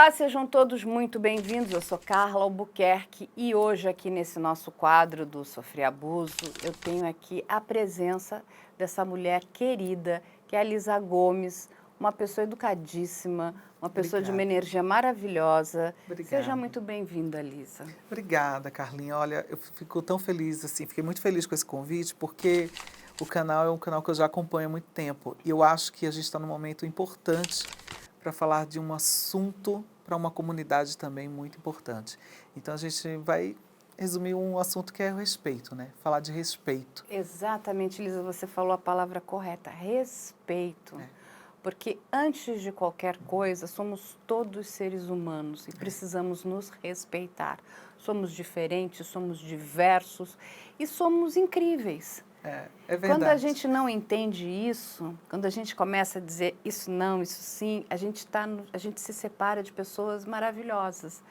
Olá, sejam todos muito bem-vindos. Eu sou Carla Albuquerque e hoje aqui nesse nosso quadro do Sofri Abuso, eu tenho aqui a presença dessa mulher querida, que é a Lisa Gomes, uma pessoa educadíssima, uma pessoa de uma energia maravilhosa. Seja muito bem-vinda, Lisa. Obrigada, Carlinha. Olha, eu fico tão feliz, assim, fiquei muito feliz com esse convite, porque o canal é um canal que eu já acompanho há muito tempo. E eu acho que a gente está num momento importante para falar de um assunto para uma comunidade também muito importante. Então a gente vai resumir um assunto que é o respeito, né? Falar de respeito. Exatamente, Lisa, você falou a palavra correta, respeito. Porque antes de qualquer coisa, somos todos seres humanos e precisamos nos respeitar. Somos diferentes, somos diversos e somos incríveis. É verdade. Quando a gente não entende isso, quando a gente começa a dizer isso não, isso sim, a gente se separa de pessoas maravilhosas.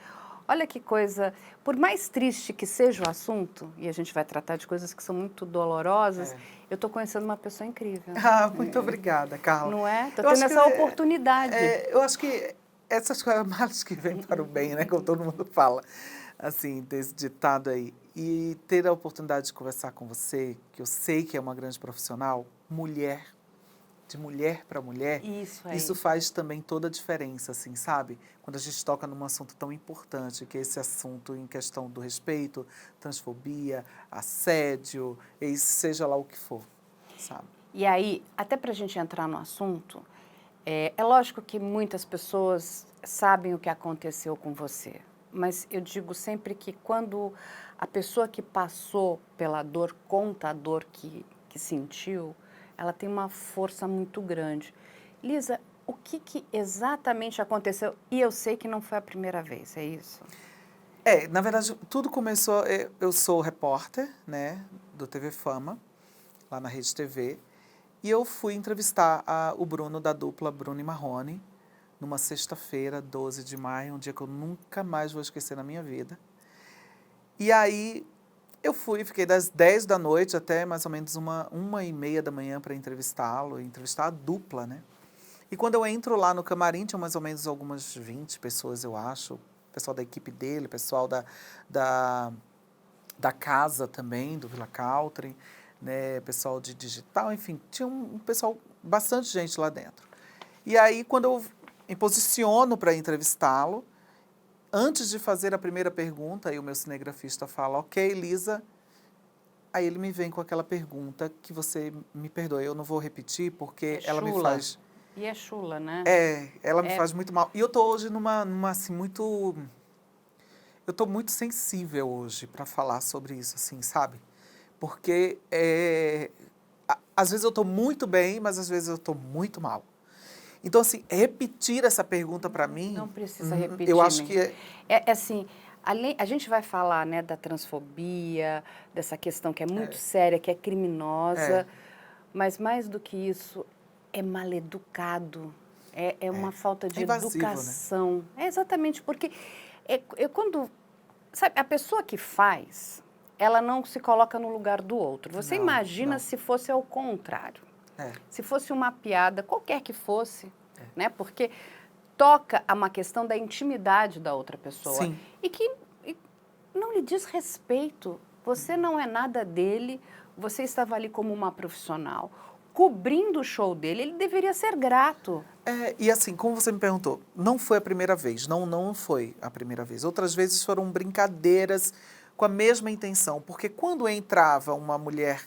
Olha que coisa, por mais triste que seja o assunto, e a gente vai tratar de coisas que são muito dolorosas, eu estou conhecendo uma pessoa incrível. Ah, muito obrigada, Carla. Não é? Estou tendo essa oportunidade. Eu acho que essas coisas males que vêm para o bem, né? Como todo mundo fala, assim, desse ditado aí. E ter a oportunidade de conversar com você, que eu sei que é uma grande profissional, mulher, de mulher para mulher, isso faz também toda a diferença, assim, sabe? Quando a gente toca num assunto tão importante, que é esse assunto em questão do respeito, transfobia, assédio, e seja lá o que for, sabe? E aí, até para a gente entrar no assunto, é lógico que muitas pessoas sabem o que aconteceu com você, mas eu digo sempre que quando a pessoa que passou pela dor conta a dor que sentiu, ela tem uma força muito grande. Lisa, o que exatamente aconteceu? E eu sei que não foi a primeira vez, é isso? Na verdade, tudo começou... Eu sou repórter, né, do TV Fama, lá na Rede TV, e eu fui entrevistar o Bruno, da dupla Bruno e Marrone, numa sexta-feira, 12 de maio, um dia que eu nunca mais vou esquecer na minha vida. E aí eu fiquei das 10 da noite até mais ou menos uma e meia da manhã para entrevistá-lo, entrevistar a dupla, né? E quando eu entro lá no camarim, tinha mais ou menos algumas 20 pessoas, eu acho, pessoal da equipe dele, pessoal da casa também, do Vila Country, né, pessoal de digital, enfim, tinha um pessoal, bastante gente lá dentro. E aí, quando eu me posiciono para entrevistá-lo, antes de fazer a primeira pergunta, aí o meu cinegrafista fala, ok, Lisa, aí ele me vem com aquela pergunta que você me perdoe, eu não vou repetir, porque ela me faz... E é chula, né? Ela me faz muito mal. E eu tô hoje numa assim, muito... Eu tô muito sensível hoje para falar sobre isso, assim, sabe? Porque às vezes eu tô muito bem, mas às vezes eu tô muito mal. Então, assim, repetir essa pergunta para mim... Não precisa repetir. Eu acho que assim, a gente vai falar, né, da transfobia, dessa questão que é muito séria, que é criminosa, mas mais do que isso, é maleducado, é uma falta de invasivo, educação. Né? É exatamente, porque quando... Sabe, a pessoa que faz, ela não se coloca no lugar do outro. Você imagina se fosse ao contrário. Se fosse uma piada, qualquer que fosse, né? Porque toca a uma questão da intimidade da outra pessoa. Sim. E que não lhe diz respeito. Você não é nada dele, você estava ali como uma profissional. Cobrindo o show dele, ele deveria ser grato. E assim, como você me perguntou, não foi a primeira vez, não foi a primeira vez. Outras vezes foram brincadeiras com a mesma intenção, porque quando entrava uma mulher,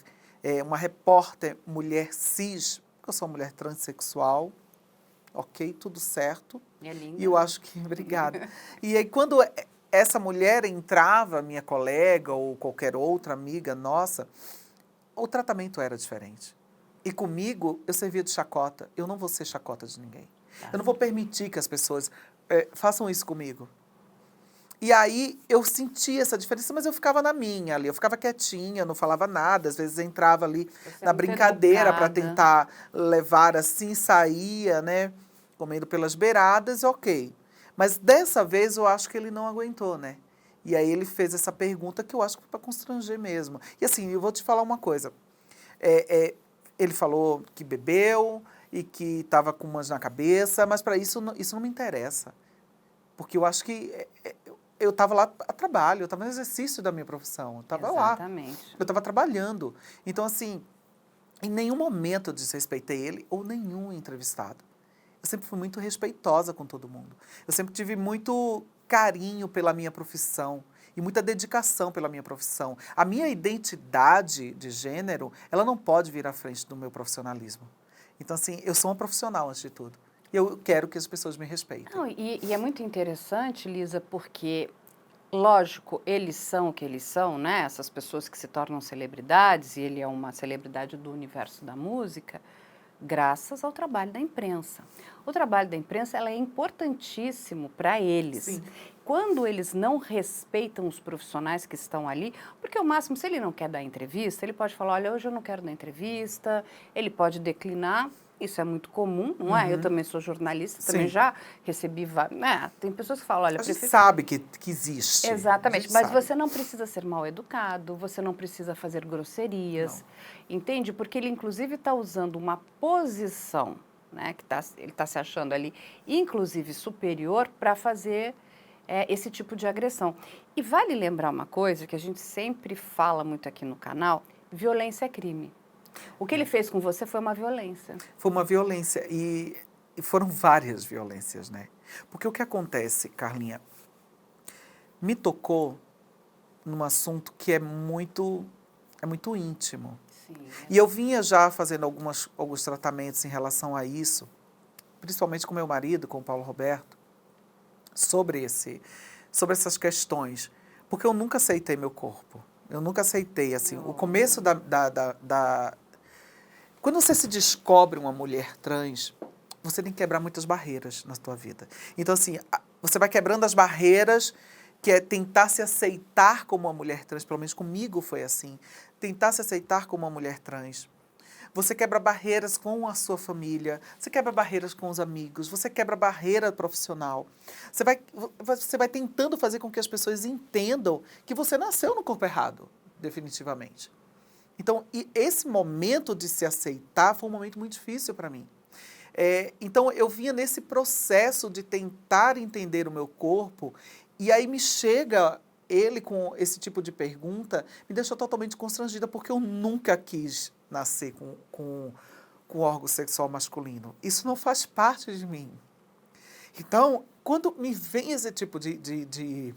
uma repórter mulher cis, porque eu sou uma mulher transexual, ok, tudo certo. É linda. E eu acho que... Obrigada. E aí, quando essa mulher entrava, minha colega ou qualquer outra amiga nossa, o tratamento era diferente. E comigo, eu servia de chacota. Eu não vou ser chacota de ninguém. Eu não vou permitir que as pessoas façam isso comigo. E aí, eu sentia essa diferença, mas eu ficava na minha ali. Eu ficava quietinha, não falava nada. Às vezes, entrava ali na brincadeira para tentar levar assim, saía, né? Comendo pelas beiradas, ok. Mas dessa vez, eu acho que ele não aguentou, né? E aí, ele fez essa pergunta que eu acho que foi para constranger mesmo. E assim, eu vou te falar uma coisa. Ele falou que bebeu e que estava com umas na cabeça, mas para isso não me interessa. Porque eu acho que eu estava lá a trabalho, eu estava no exercício da minha profissão, eu estava lá. Exatamente. Eu estava trabalhando. Então, assim, em nenhum momento eu desrespeitei ele ou nenhum entrevistado. Eu sempre fui muito respeitosa com todo mundo. Eu sempre tive muito carinho pela minha profissão e muita dedicação pela minha profissão. A minha identidade de gênero, ela não pode vir à frente do meu profissionalismo. Então, assim, eu sou uma profissional antes de tudo. E eu quero que as pessoas me respeitem. Não, e é muito interessante, Lisa, porque, lógico, eles são o que eles são, né? Essas pessoas que se tornam celebridades, e ele é uma celebridade do universo da música, graças ao trabalho da imprensa. O trabalho da imprensa ela é importantíssimo para eles. Sim. Quando eles não respeitam os profissionais que estão ali, porque o máximo, se ele não quer dar entrevista, ele pode falar, olha, hoje eu não quero dar entrevista, ele pode declinar, isso é muito comum, não é? Eu também sou jornalista, também Sim. já recebi vários, né? Tem pessoas que falam, olha, A gente sabe que existe. A Exatamente, gente mas sabe. você não precisa ser mal educado, você não precisa fazer grosserias, entende? Porque ele, inclusive, está usando uma posição, né, que ele está se achando ali, inclusive superior, para fazer esse tipo de agressão. E vale lembrar uma coisa que a gente sempre fala muito aqui no canal: violência é crime. O que ele fez com você foi uma violência. Foi uma violência e foram várias violências, né? Porque o que acontece, Carlinha, me tocou num assunto que é muito íntimo. Sim. E eu vinha já fazendo alguns tratamentos em relação a isso, principalmente com meu marido, com o Paulo Roberto, sobre essas questões. Porque eu nunca aceitei meu corpo. Eu nunca aceitei, assim, o começo Quando você se descobre uma mulher trans, você tem que quebrar muitas barreiras na sua vida. Então, assim, você vai quebrando as barreiras, que é tentar se aceitar como uma mulher trans, pelo menos comigo foi assim, tentar se aceitar como uma mulher trans. Você quebra barreiras com a sua família, você quebra barreiras com os amigos, você quebra barreira profissional. Você vai tentando fazer com que as pessoas entendam que você nasceu no corpo errado, definitivamente. Então, e esse momento de se aceitar foi um momento muito difícil para mim. Então, eu vinha nesse processo de tentar entender o meu corpo, e aí me chega ele com esse tipo de pergunta, me deixou totalmente constrangida, porque eu nunca quis nascer com órgão sexual masculino. Isso não faz parte de mim. Então, quando me vem esse tipo de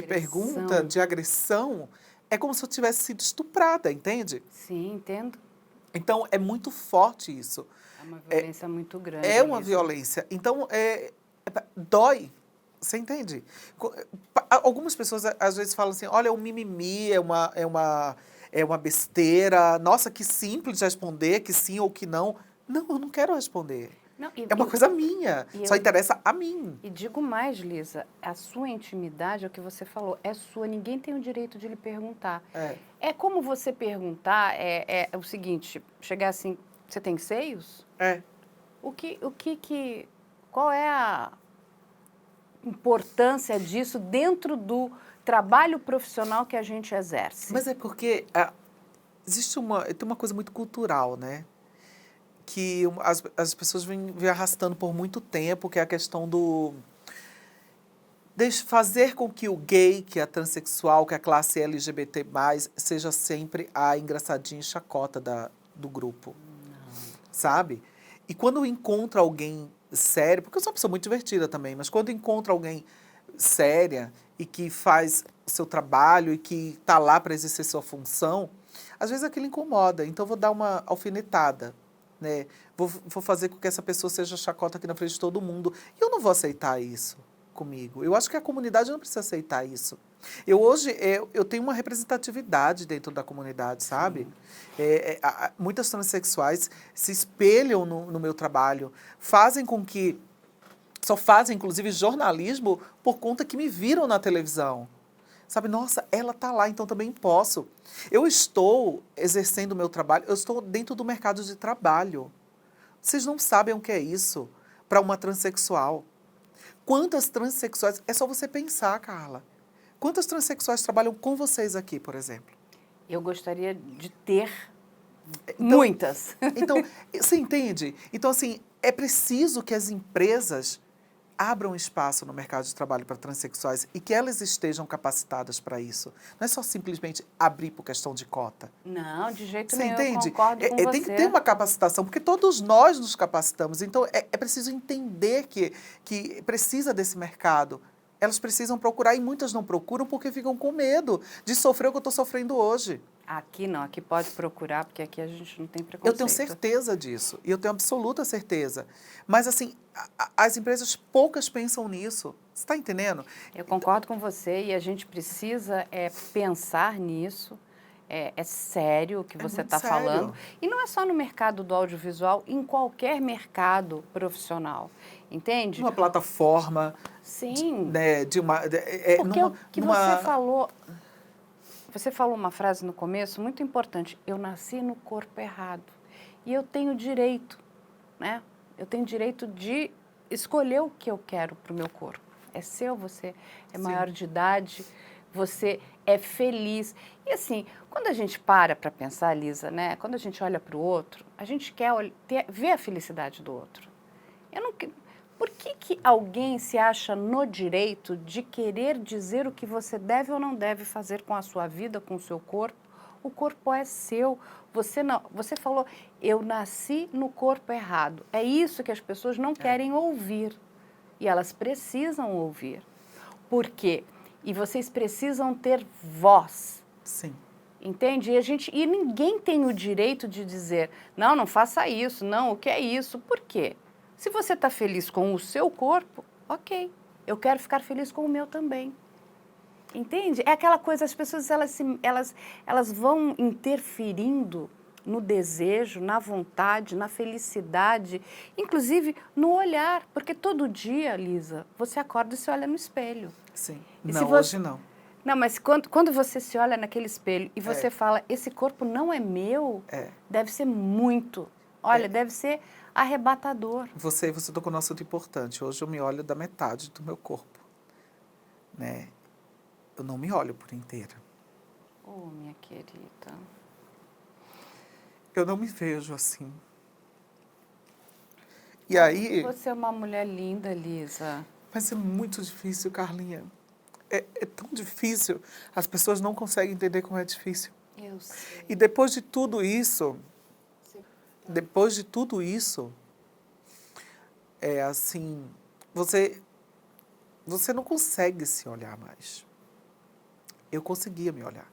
pergunta, de agressão, é como se eu tivesse sido estuprada, entende? Sim, entendo. Então, é muito forte isso. É uma violência muito grande. É uma isso. violência. Então, dói. Você entende? Algumas pessoas, às vezes, falam assim, olha, é um mimimi, é uma besteira. Nossa, que simples de responder, que sim ou que não. Não, eu não quero responder. Não, É uma coisa minha. Só interessa a mim. E digo mais, Lisa, a sua intimidade, é o que você falou, é sua, ninguém tem o direito de lhe perguntar. É como você perguntar, é o seguinte, chegar assim, você tem seios? Qual é a importância disso dentro do trabalho profissional que a gente exerce? Mas é porque tem uma coisa muito cultural, né? Que as pessoas vêm arrastando por muito tempo, que é a questão de fazer com que o gay, que a transexual, que a classe LGBT+, seja sempre a engraçadinha e chacota do grupo. Sabe? E quando encontra alguém sério, porque eu sou uma pessoa muito divertida também, mas quando encontra alguém séria e que faz o seu trabalho e que está lá para exercer sua função, às vezes aquilo incomoda. Então eu vou dar uma alfinetada. Né? Vou fazer com que essa pessoa seja chacota aqui na frente de todo mundo. E eu não vou aceitar isso comigo. Eu acho que a comunidade não precisa aceitar isso. Hoje eu tenho uma representatividade dentro da comunidade, sabe? Muitas transexuais se espelham no meu trabalho, só fazem, inclusive, jornalismo por conta que me viram na televisão. Sabe, nossa, ela está lá, então também posso. Eu estou exercendo o meu trabalho, eu estou dentro do mercado de trabalho. Vocês não sabem o que é isso para uma transexual. Quantas transexuais... É só você pensar, Carla. Quantas transexuais trabalham com vocês aqui, por exemplo? Eu gostaria de ter muitas. Então, você entende? Então, assim, é preciso que as empresas abram espaço no mercado de trabalho para transexuais e que elas estejam capacitadas para isso. Não é só simplesmente abrir por questão de cota. Não, de jeito Você nenhum, eu entende? concordo com Tem que você. ter uma capacitação, porque todos nós nos capacitamos. Então, é preciso entender que precisa desse mercado. Elas precisam procurar e muitas não procuram porque ficam com medo de sofrer o que eu estou sofrendo hoje. Aqui não, aqui pode procurar, porque aqui a gente não tem Eu preconceito. tenho certeza disso, e eu tenho absoluta certeza. Mas, assim, as empresas poucas pensam nisso. Você está entendendo? Eu concordo com você e a gente precisa pensar nisso. É sério o que você muito está falando. sério. E não é só no mercado do audiovisual, em qualquer mercado profissional. Entende? Numa plataforma, Sim. de uma... Porque o que você falou uma frase no começo muito importante. Eu nasci no corpo errado. E eu tenho direito, né? Eu tenho direito de escolher o que eu quero para o meu corpo. É seu, você é maior de idade, você é feliz. E assim, quando a gente para pensar, Lisa, né? Quando a gente olha para o outro, a gente quer ver a felicidade do outro. Por que alguém se acha no direito de querer dizer o que você deve ou não deve fazer com a sua vida, com o seu corpo? O corpo é seu. Você não. Você falou, eu nasci no corpo errado. É isso que as pessoas não querem ouvir. E elas precisam ouvir. Por quê? E vocês precisam ter voz. Sim. Entende? E ninguém tem o direito de dizer, não, não faça isso, não, o que é isso? Por quê? Se você está feliz com o seu corpo, ok, eu quero ficar feliz com o meu também. Entende? É aquela coisa, as pessoas elas vão interferindo no desejo, na vontade, na felicidade, inclusive no olhar, porque todo dia, Lisa, você acorda e se olha no espelho. Sim. E Não, hoje não. Não, mas quando você se olha naquele espelho e você fala, esse corpo não é meu, deve ser muito, olha, deve ser arrebatador. Você tocou num assunto importante. Hoje eu me olho da metade do meu corpo, né? Eu não me olho por inteira. Oh, minha querida. Eu não me vejo assim. E aí... Você é uma mulher linda, Lisa. Mas é muito difícil, Carlinha. É tão difícil. As pessoas não conseguem entender como é difícil. Eu sei. E depois de tudo isso, é assim, você não consegue se olhar mais. Eu conseguia me olhar,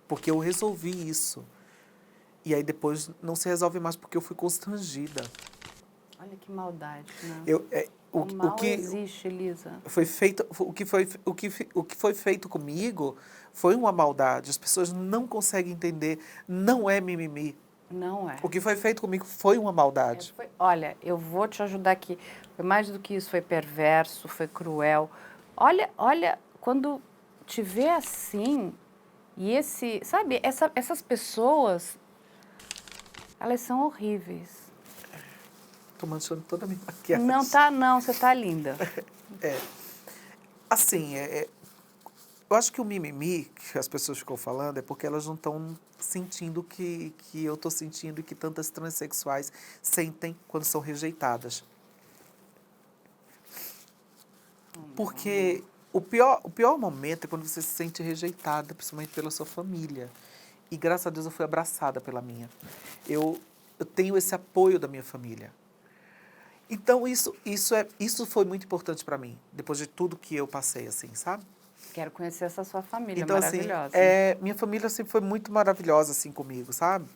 porque eu resolvi isso. E aí depois não se resolve mais porque eu fui constrangida. Olha que maldade, né? O mal que existe, Lisa. foi feito, o que foi feito comigo foi uma maldade. As pessoas não conseguem entender, não é mimimi. Não é. O que foi feito comigo foi uma maldade. Olha, eu vou te ajudar aqui. Foi mais do que isso, foi perverso, foi cruel. Olha, quando te vê assim, e sabe, essas pessoas, elas são horríveis. Estou manchando toda a minha maquiagem. Não, você tá linda. Assim, eu acho que o mimimi que as pessoas ficam falando é porque elas não estão sentindo o que eu estou sentindo e que tantas transexuais sentem quando são rejeitadas. Porque o pior momento é quando você se sente rejeitada, principalmente pela sua família. E graças a Deus eu fui abraçada pela minha. Eu tenho esse apoio da minha família. Então isso foi muito importante para mim, depois de tudo que eu passei, assim, sabe? Quero conhecer essa sua família Então, maravilhosa. assim, minha família sempre foi muito maravilhosa, assim, comigo, sabe?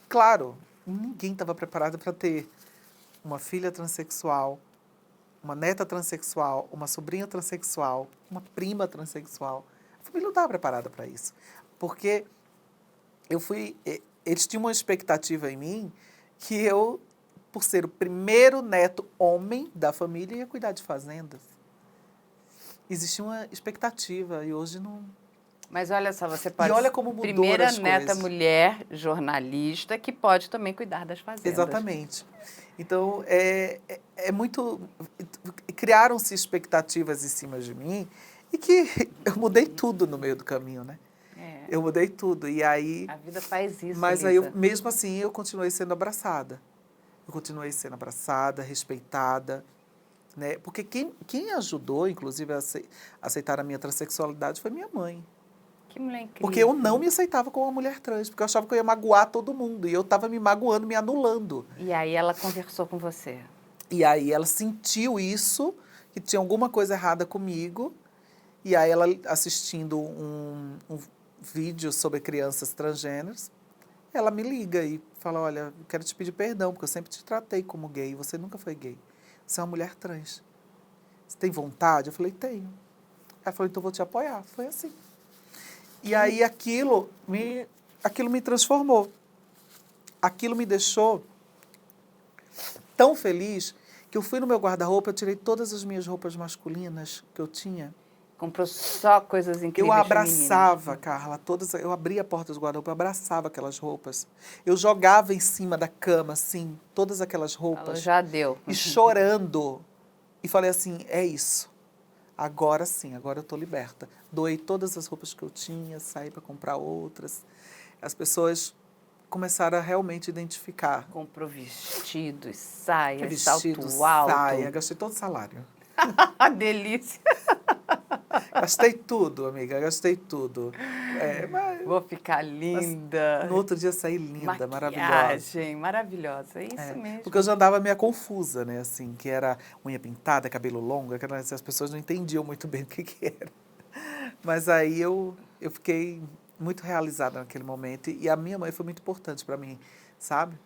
Claro, ninguém estava preparado para ter uma filha transexual, uma neta transexual, uma sobrinha transexual, uma prima transexual. A família não estava preparada para isso. Porque eles tinham uma expectativa em mim que eu, por ser o primeiro neto homem da família, ia cuidar de fazendas. Existia uma expectativa e hoje não... Mas olha só, você pode E olha como mudou primeira as neta coisas. mulher jornalista que pode também cuidar das fazendas. Exatamente. Então, é muito... Criaram-se expectativas em cima de mim e que eu mudei tudo no meio do caminho, né? Eu mudei tudo. E aí... A vida faz isso, Mas Lisa. aí, mesmo assim, eu continuei sendo abraçada. Eu continuei sendo abraçada, respeitada. né? Porque quem ajudou, inclusive, a aceitar a minha transexualidade foi minha mãe. Que mulher incrível. Porque eu não me aceitava como uma mulher trans, porque eu achava que eu ia magoar todo mundo. E eu estava me magoando, me anulando. E aí ela conversou com você? E aí ela sentiu isso, que tinha alguma coisa errada comigo. E aí ela, assistindo um vídeo sobre crianças transgêneras, ela me liga e fala, olha, eu quero te pedir perdão, porque eu sempre te tratei como gay, e você nunca foi gay. Você é uma mulher trans. Você tem vontade? Eu falei, tenho. Ela falou, então eu vou te apoiar. Foi assim. E aí aquilo me transformou. Aquilo me deixou tão feliz que eu fui no meu guarda-roupa, eu tirei todas as minhas roupas masculinas que eu tinha. Comprou só coisas incríveis Eu abraçava, femininas. Carla, eu abria a porta do guarda-roupa, eu abraçava aquelas roupas. Eu jogava em cima da cama, assim, todas aquelas Falou, roupas. já deu. E chorando. E falei assim, é isso. Agora sim, agora eu estou liberta. Doei todas as roupas que eu tinha, saí para comprar outras. As pessoas começaram a realmente identificar. Comprou vestidos, saias, Vestido, salto alto. saia, gastei todo o salário. Delícia. Gastei tudo, amiga, gastei tudo. Mas Vou ficar linda. no outro dia saí linda, maravilhosa. Maquiagem, maravilhosa. É isso mesmo. Porque eu já andava meio confusa, né? Assim, que era unha pintada, cabelo longo, as pessoas não entendiam muito bem o que era. Mas aí eu fiquei muito realizada naquele momento e a minha mãe foi muito importante para mim, sabe?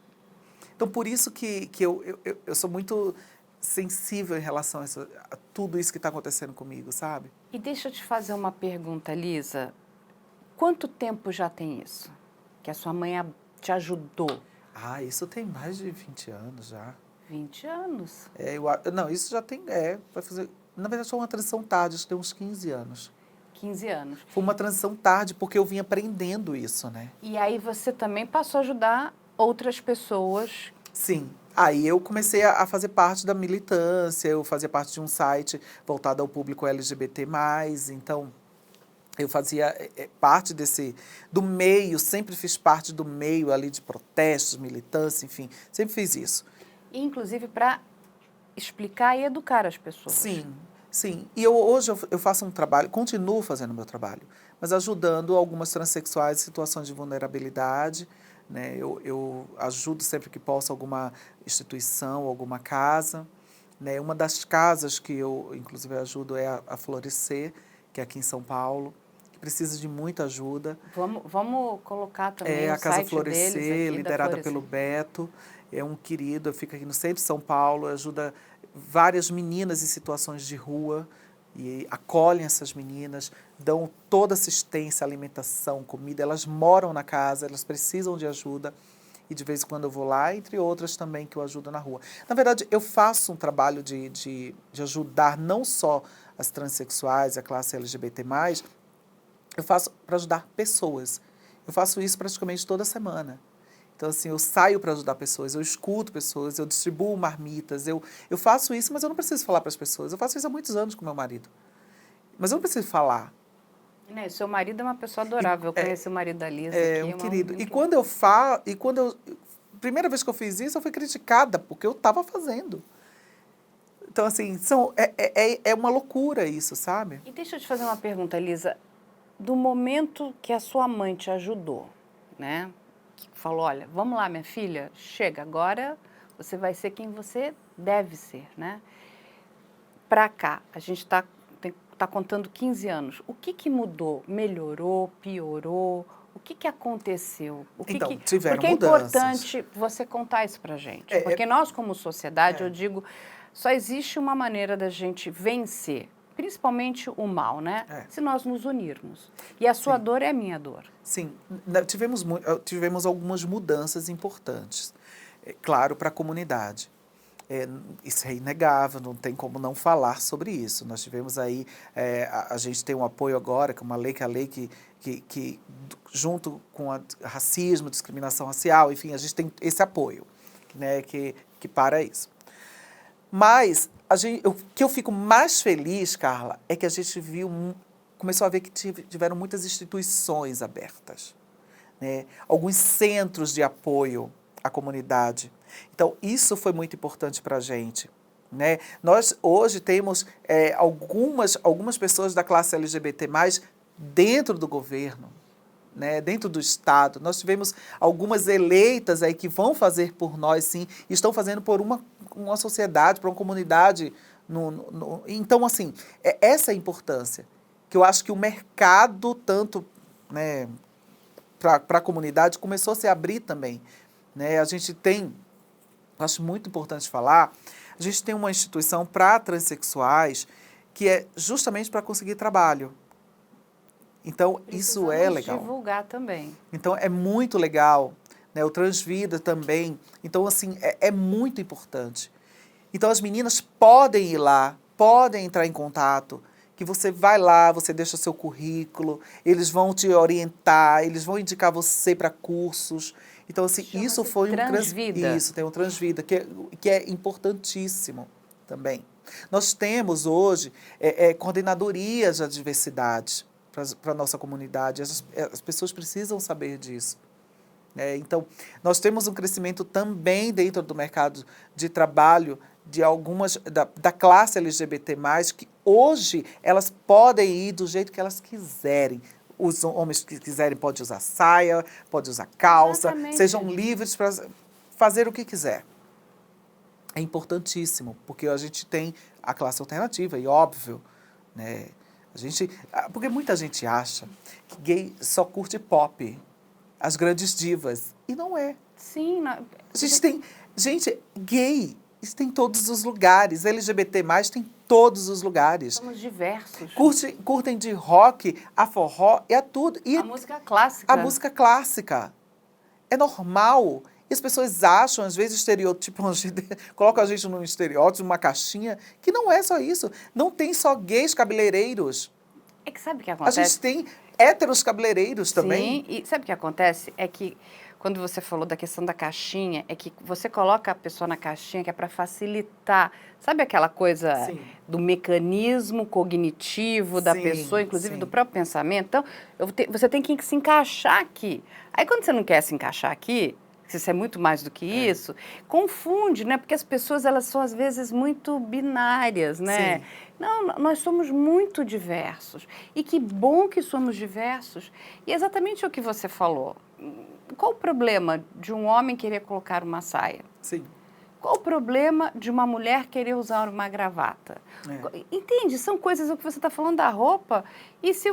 Então, por isso que eu sou muito sensível em relação a tudo isso que está acontecendo comigo, sabe? E deixa eu te fazer uma pergunta, Lisa. Quanto tempo já tem isso? Que a sua mãe te ajudou? Ah, isso tem mais de 20 anos já. 20 anos. Não, isso já tem, vai fazer, na verdade foi uma transição tarde, acho que tem uns 15 anos. 15 anos. Foi uma transição tarde, porque eu vim aprendendo isso, né? E aí você também passou a ajudar outras pessoas. Sim. Aí eu comecei a fazer parte da militância, eu fazia parte de um site voltado ao público LGBT+, então eu fazia parte do meio, sempre fiz parte do meio ali de protestos, militância, enfim, sempre fiz isso. Inclusive para explicar e educar as pessoas. Sim, sim. E hoje eu faço um trabalho, continuo fazendo o meu trabalho, mas ajudando algumas transexuais em situações de vulnerabilidade, né? Eu ajudo sempre que posso alguma instituição, alguma casa, né? Uma das casas que eu, inclusive, ajudo é a Florescer, que é aqui em São Paulo, que precisa de muita ajuda. Vamos colocar também É o a Casa site Florescer, deles aqui, liderada pelo Beto. É um querido, fica aqui no centro de São Paulo, ajuda várias meninas em situações de rua e acolhem essas meninas, dão toda assistência, alimentação, comida. Elas moram na casa, elas precisam de ajuda e de vez em quando eu vou lá, entre outras também que eu ajudo na rua. Na verdade, eu faço um trabalho de ajudar não só as transexuais, a classe LGBT+, eu faço para ajudar pessoas. Eu faço isso praticamente toda semana. Então, assim, eu saio para ajudar pessoas, eu escuto pessoas, eu distribuo marmitas, eu faço isso, mas eu não preciso falar para as pessoas. Eu faço isso há muitos anos com meu marido. Mas eu não preciso falar. Né, seu marido é uma pessoa adorável. Eu conheci o marido da Lisa É aqui. um querido. E quando eu falo, primeira vez que eu fiz isso, eu fui criticada, porque eu estava fazendo. Então, assim, é uma loucura isso, sabe? E deixa eu te fazer uma pergunta, Lisa. Do momento que a sua mãe te ajudou, né? Que falou, olha, vamos lá, minha filha, chega, agora você vai ser quem você deve ser, né? Pra cá, a gente tá contando 15 anos. O que mudou? Melhorou? Piorou? O que aconteceu? Então, tiveram porque é mudanças. importante você contar isso pra gente. Porque nós, como sociedade, eu digo, só existe uma maneira da gente vencer, principalmente o mal, né? Se nós nos unirmos. E a sua dor é a minha dor. Sim, tivemos algumas mudanças importantes, claro, para a comunidade. Isso é inegável, não tem como não falar sobre isso. Nós tivemos aí, a gente tem um apoio agora, que é uma lei que é a lei que junto com o racismo, discriminação racial, enfim, a gente tem esse apoio, né, que para isso. Mas o que eu fico mais feliz, Carla, é que a gente começou a ver que tiveram muitas instituições abertas, né? Alguns centros de apoio à comunidade. Então, isso foi muito importante para a gente, né? Nós hoje temos algumas pessoas da classe LGBT+, dentro do governo, né? Dentro do Estado. Nós tivemos algumas eleitas aí que vão fazer por nós, sim, e estão fazendo por uma sociedade, por uma comunidade. Então, assim, essa é a importância, que eu acho que o mercado, tanto, né, para a comunidade, começou a se abrir também, né? A gente tem, acho muito importante falar, a gente tem uma instituição para transexuais que é justamente para conseguir trabalho. Então, isso é legal. Divulgar também. Então, é muito legal, né? O Transvida também. Então, assim, é muito importante. Então, as meninas podem ir lá, podem entrar em contato, que você vai lá, você deixa seu currículo, eles vão te orientar, eles vão indicar você para cursos. Então, assim, isso foi um Transvida. Isso, tem um Transvida, que é importantíssimo também. Nós temos hoje coordenadorias da diversidade para a nossa comunidade. As pessoas precisam saber disso. Então, nós temos um crescimento também dentro do mercado de trabalho de algumas da classe LGBT+, que hoje elas podem ir do jeito que elas quiserem. Os homens que quiserem podem usar saia, podem usar calça, Exatamente. Sejam livres para fazer o que quiser. É importantíssimo, porque a gente tem a classe alternativa, e óbvio, né? Porque muita gente acha que gay só curte pop, as grandes divas, e não é. Sim. A gente tem... Gente, gay está em todos os lugares, LGBT+, tem todos os lugares. Somos diversos. Curtem de rock, a forró e a tudo. E a música clássica. A música clássica. É normal. E as pessoas acham, às vezes, colocam a gente num estereótipo, numa caixinha, que não é só isso. Não tem só gays cabeleireiros. É que sabe o que acontece? A gente tem héteros cabeleireiros também. Sim, e sabe o que acontece? É que, quando você falou da questão da caixinha, é que você coloca a pessoa na caixinha que é para facilitar. Sabe aquela coisa Sim. do mecanismo cognitivo da Sim, pessoa, inclusive sim. do próprio pensamento? Então, você tem que se encaixar aqui. Aí, quando você não quer se encaixar aqui, se isso é muito mais do que isso, confunde, né? Porque as pessoas, elas são, às vezes, muito binárias, né? Sim. Não, nós somos muito diversos. E que bom que somos diversos. E exatamente o que você falou. Qual o problema de um homem querer colocar uma saia? Sim. Qual o problema de uma mulher querer usar uma gravata? Entende? São coisas, o que você está falando da roupa. E se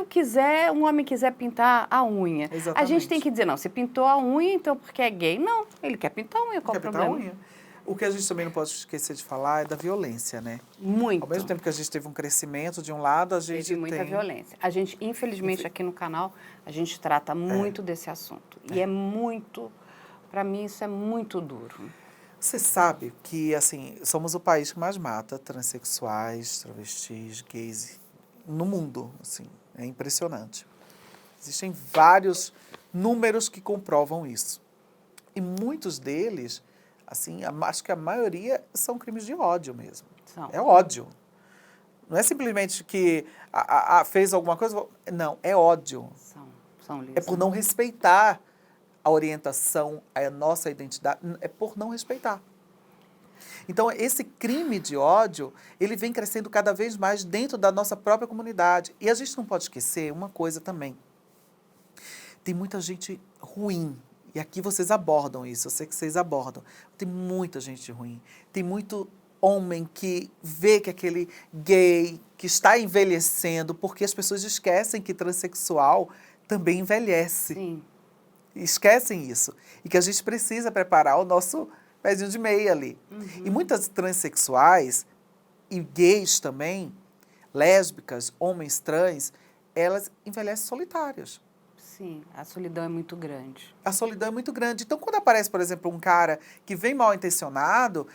um homem quiser pintar a unha? Exatamente. A gente tem que dizer, não, você pintou a unha, então porque é gay. Não, ele quer pintar a unha, qual o problema? Pintar a unha. O que a gente também não pode esquecer de falar é da violência, né? Muito. Ao mesmo tempo que a gente teve um crescimento de um lado, a gente teve muita violência. A gente, infelizmente, aqui no canal, a gente trata muito desse assunto. E é muito, para mim, isso é muito duro. Você sabe que, assim, somos o país que mais mata transexuais, travestis, gays no mundo, assim, é impressionante. Existem vários números que comprovam isso. E muitos deles, assim, acho que a maioria são crimes de ódio mesmo. São. É ódio. Não é simplesmente que fez alguma coisa, não, é ódio. São É por não respeitar a orientação, a nossa identidade, é por não respeitar. Então, esse crime de ódio, ele vem crescendo cada vez mais dentro da nossa própria comunidade. E a gente não pode esquecer uma coisa também. Tem muita gente ruim, e aqui vocês abordam isso, eu sei que vocês abordam. Tem muita gente ruim, tem muito homem que vê que aquele gay que está envelhecendo, porque as pessoas esquecem que transexual também envelhece. Sim. Esquecem isso. E que a gente precisa preparar o nosso pezinho de meia ali. E muitas transexuais, e gays também, lésbicas, homens trans, elas envelhecem solitárias. Sim, a solidão é muito grande. A solidão é muito grande. Então, quando aparece, por exemplo, um cara que vem mal intencionado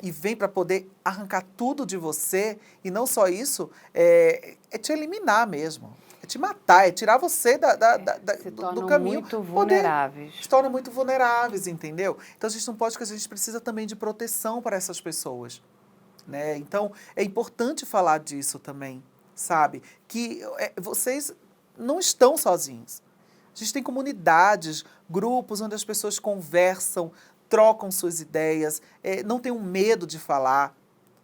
e vem para poder arrancar tudo de você, e não só isso, é te eliminar mesmo. É te matar, é tirar você do caminho. Muito vulneráveis. Se tornam muito vulneráveis, entendeu? Então, a gente não pode, porque a gente precisa também de proteção para essas pessoas, né? Então, é importante falar disso também, sabe? Que vocês não estão sozinhos. A gente tem comunidades, grupos onde as pessoas conversam, trocam suas ideias, não tenham medo de falar,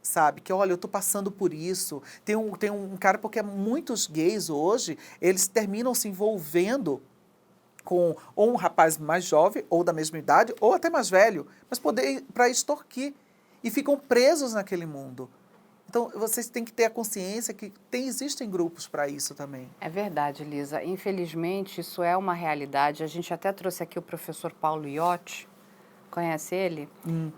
sabe? Que, olha, eu tô passando por isso. Tem um cara, porque muitos gays hoje, eles terminam se envolvendo com ou um rapaz mais jovem, ou da mesma idade, ou até mais velho, mas poder para extorquir. E ficam presos naquele mundo. Então, vocês têm que ter a consciência que existem grupos para isso também. É verdade, Lisa. Infelizmente, isso é uma realidade. A gente até trouxe aqui o professor Paulo Iotti. Conhece ele?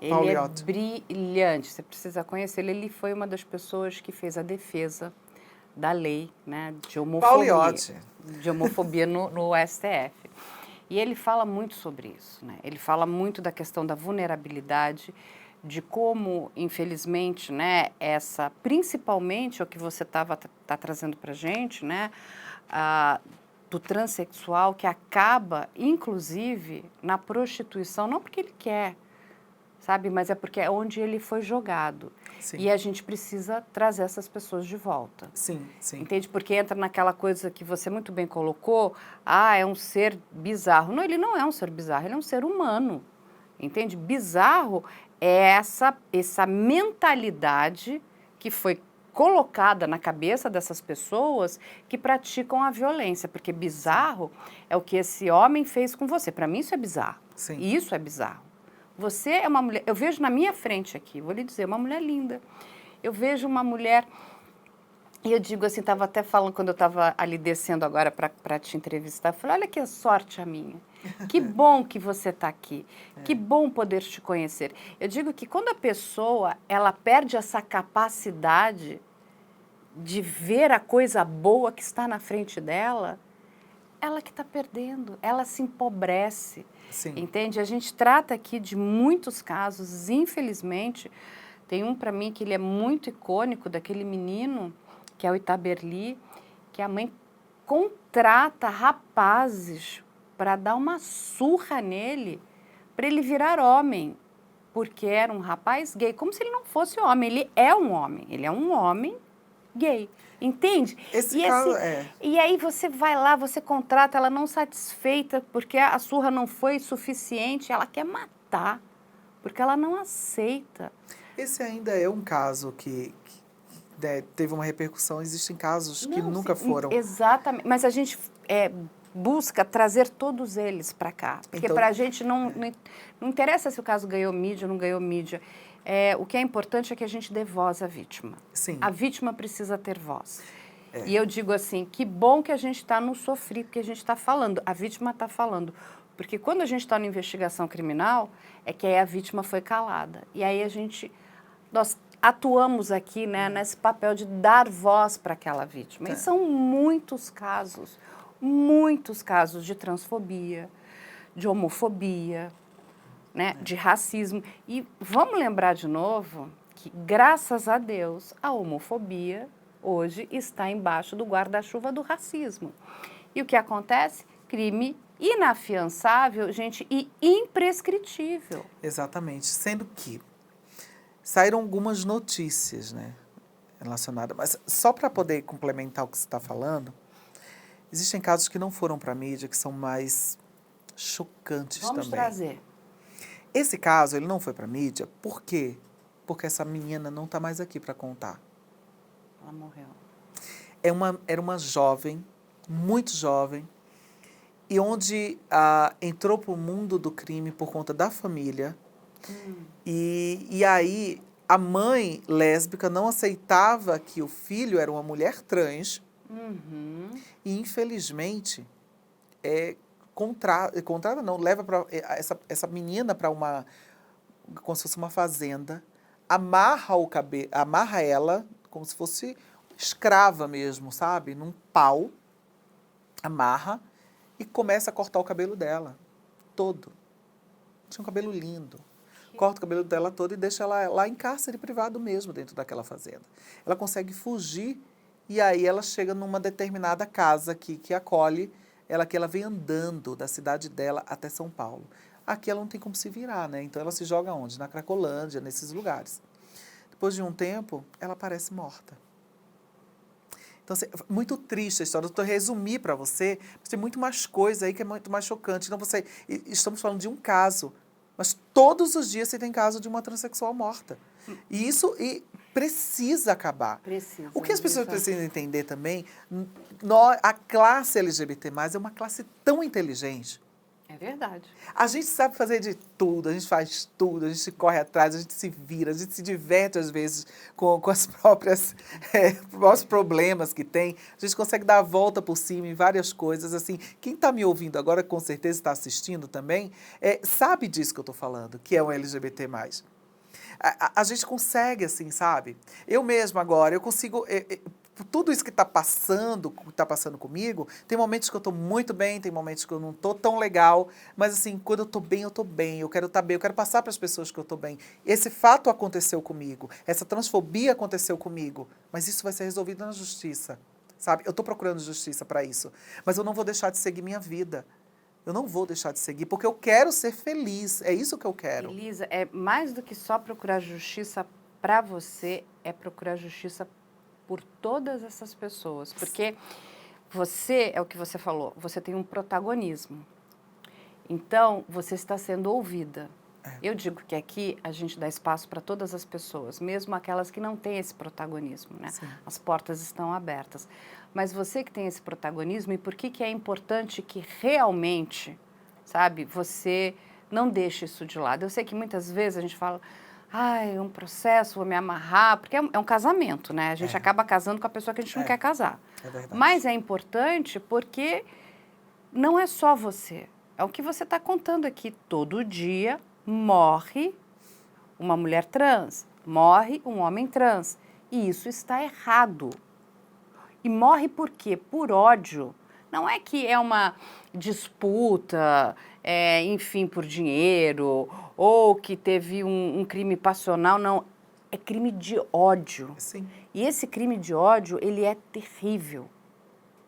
Ele Paulo é Iotti. brilhante, você precisa conhecer ele. Ele foi uma das pessoas que fez a defesa da lei, né, Paulo Iotti. de homofobia no STF. E ele fala muito sobre isso, né? Ele fala muito da questão da vulnerabilidade, de como, infelizmente, né, principalmente o que você tá trazendo para a gente, né, do transexual que acaba, inclusive, na prostituição, não porque ele quer, sabe, mas é porque é onde ele foi jogado. Sim. E a gente precisa trazer essas pessoas de volta. Sim, sim. Entende? Porque entra naquela coisa que você muito bem colocou, é um ser bizarro. Não, ele não é um ser bizarro, ele é um ser humano. Entende? Bizarro é essa mentalidade que foi colocada na cabeça dessas pessoas que praticam a violência, porque bizarro é o que esse homem fez com você. Para mim isso é bizarro. Sim. E isso é bizarro. Você é uma mulher, eu vejo na minha frente aqui, vou lhe dizer, uma mulher linda. Eu vejo uma mulher, e eu digo assim, estava até falando quando eu estava ali descendo agora para te entrevistar, eu falei, olha que sorte a minha. Que bom que você está aqui. Que bom poder te conhecer. Eu digo que quando a pessoa, ela perde essa capacidade de ver a coisa boa que está na frente dela, ela que está perdendo, ela se empobrece. Sim. Entende? A gente trata aqui de muitos casos, infelizmente, tem um para mim que ele é muito icônico, daquele menino, que é o Itaberli, que a mãe contrata rapazes para dar uma surra nele, para ele virar homem, porque era um rapaz gay, como se ele não fosse homem. Ele é um homem gay, entende? Esse caso E aí você vai lá, você contrata, ela não satisfeita, porque a surra não foi suficiente, ela quer matar, porque ela não aceita. Esse ainda é um caso que teve uma repercussão. Existem casos que nunca foram. Exatamente, mas a gente busca trazer todos eles para cá, porque Então, para a gente não interessa se o caso ganhou mídia ou não ganhou mídia. O que é importante é que a gente dê voz à vítima. Sim. A vítima precisa ter voz. E eu digo assim, que bom que a gente está no sofrido, que a gente está falando, a vítima está falando. Porque quando a gente está na investigação criminal, é que aí a vítima foi calada. E aí nós atuamos aqui, né, nesse papel de dar voz para aquela vítima. E são muitos casos de transfobia, de homofobia, né, de racismo. E vamos lembrar de novo que, graças a Deus, a homofobia hoje está embaixo do guarda-chuva do racismo. E o que acontece? Crime inafiançável, gente, e imprescritível. Exatamente. Sendo que saíram algumas notícias, né, relacionadas. Mas só para poder complementar o que você está falando, existem casos que não foram para a mídia, que são mais chocantes também. Vamos trazer. Esse caso, ele não foi para a mídia, por quê? Porque essa menina não está mais aqui para contar. Ela morreu. Era uma jovem, muito jovem, e onde entrou para o mundo do crime por conta da família. E aí a mãe lésbica não aceitava que o filho era uma mulher trans. E infelizmente contrata não, leva essa menina para como se fosse uma fazenda, amarra ela como se fosse escrava mesmo, sabe? Num pau, amarra e começa a cortar o cabelo dela todo. Tinha um cabelo lindo. Corta o cabelo dela todo e deixa ela lá em cárcere privado mesmo, dentro daquela fazenda. Ela consegue fugir e aí ela chega numa determinada casa que acolhe ela, que ela vem andando da cidade dela até São Paulo. Aqui ela não tem como se virar, né? Então ela se joga onde? Na Cracolândia, nesses lugares. Depois de um tempo, ela aparece morta. Então, assim, muito triste a história. Eu estou resumir para você, mas tem muito mais coisa aí que é muito mais chocante. Então, estamos falando de um caso, Mas todos os dias você tem caso de uma transexual morta. E isso precisa acabar. Precisa. O que as pessoas Lisa. precisam entender também, a classe LGBT+, é uma classe tão inteligente. É verdade. A gente sabe fazer de tudo, a gente faz tudo, a gente corre atrás, a gente se vira, a gente se diverte às vezes com as próprias os problemas que tem. A gente consegue dar a volta por cima em várias coisas. Assim, quem está me ouvindo agora, com certeza está assistindo também, sabe disso que eu estou falando, que é um LGBT+. A gente consegue, assim, sabe? Eu mesma agora, eu consigo... tudo isso que está passando comigo, tem momentos que eu estou muito bem, tem momentos que eu não estou tão legal, mas assim, quando eu estou bem, eu quero estar bem, eu quero passar para as pessoas que eu estou bem. Esse fato aconteceu comigo, essa transfobia aconteceu comigo, mas isso vai ser resolvido na justiça, sabe? Eu estou procurando justiça para isso, mas eu não vou deixar de seguir minha vida. Eu não vou deixar de seguir, porque eu quero ser feliz, é isso que eu quero. Elisa, é mais do que só procurar justiça para você, é procurar justiça por todas essas pessoas, porque você, é o que você falou, você tem um protagonismo. Então, você está sendo ouvida. Eu digo que aqui a gente dá espaço para todas as pessoas, mesmo aquelas que não têm esse protagonismo, né? Sim. As portas estão abertas. Mas você que tem esse protagonismo, e por que é importante que realmente, sabe, você não deixe isso de lado? Eu sei que muitas vezes a gente fala, ai, um processo, vou me amarrar, porque é um casamento, né? A gente acaba casando com a pessoa que a gente não quer casar. É verdade. Mas é importante porque não é só você. É o que você está contando aqui. Todo dia morre uma mulher trans, morre um homem trans. E isso está errado. E morre por quê? Por ódio. Não é que é uma disputa, enfim, por dinheiro, ou que teve um crime passional, não. É crime de ódio. Sim. E esse crime de ódio, ele é terrível.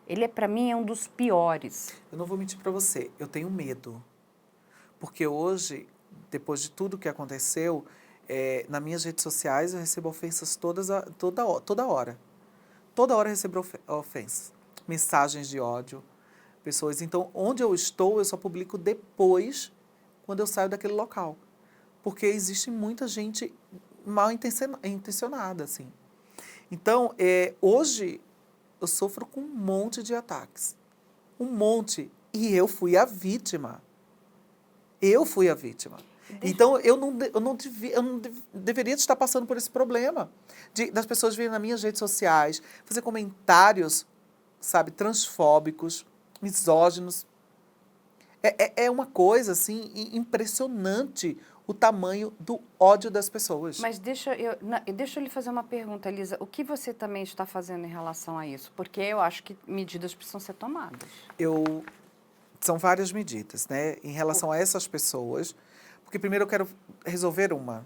Ele, para mim, é um dos piores. Eu não vou mentir para você, eu tenho medo. Porque hoje, depois de tudo que aconteceu, nas minhas redes sociais eu recebo ofensas toda hora. Toda hora eu recebo ofensas, mensagens de ódio, pessoas. Então, onde eu estou, eu só publico depois, quando eu saio daquele local. Porque existe muita gente mal intencionada, assim. Então, hoje, eu sofro com um monte de ataques. Um monte. E eu fui a vítima. Eu fui a vítima. Então, eu não deveria estar passando por esse problema. Das pessoas virem nas minhas redes sociais, fazer comentários, sabe, transfóbicos, misóginos. É uma coisa, assim, impressionante o tamanho do ódio das pessoas. Mas deixa eu lhe fazer uma pergunta, Elisa. O que você também está fazendo em relação a isso? Porque eu acho que medidas precisam ser tomadas. São várias medidas, né, em relação a essas pessoas, porque primeiro eu quero resolver uma,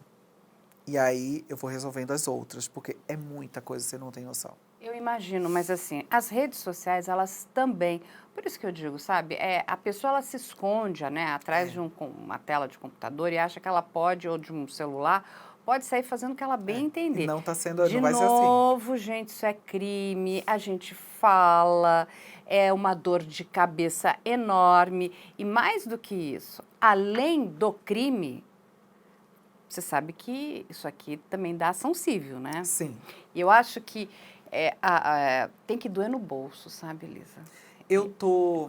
e aí eu vou resolvendo as outras, porque é muita coisa, você não tem noção. Eu imagino, mas assim, as redes sociais, elas também, por isso que eu digo, sabe, a pessoa ela se esconde, né, atrás de uma tela de computador e acha que ela pode, ou de um celular, pode sair fazendo o que ela bem entender. E não está sendo, não vai ser assim. De novo, gente, isso é crime, a gente fala, é uma dor de cabeça enorme, e mais do que isso, além do crime, você sabe que isso aqui também dá ação civil, né? Sim. E eu acho que tem que doer no bolso, sabe, Elisa?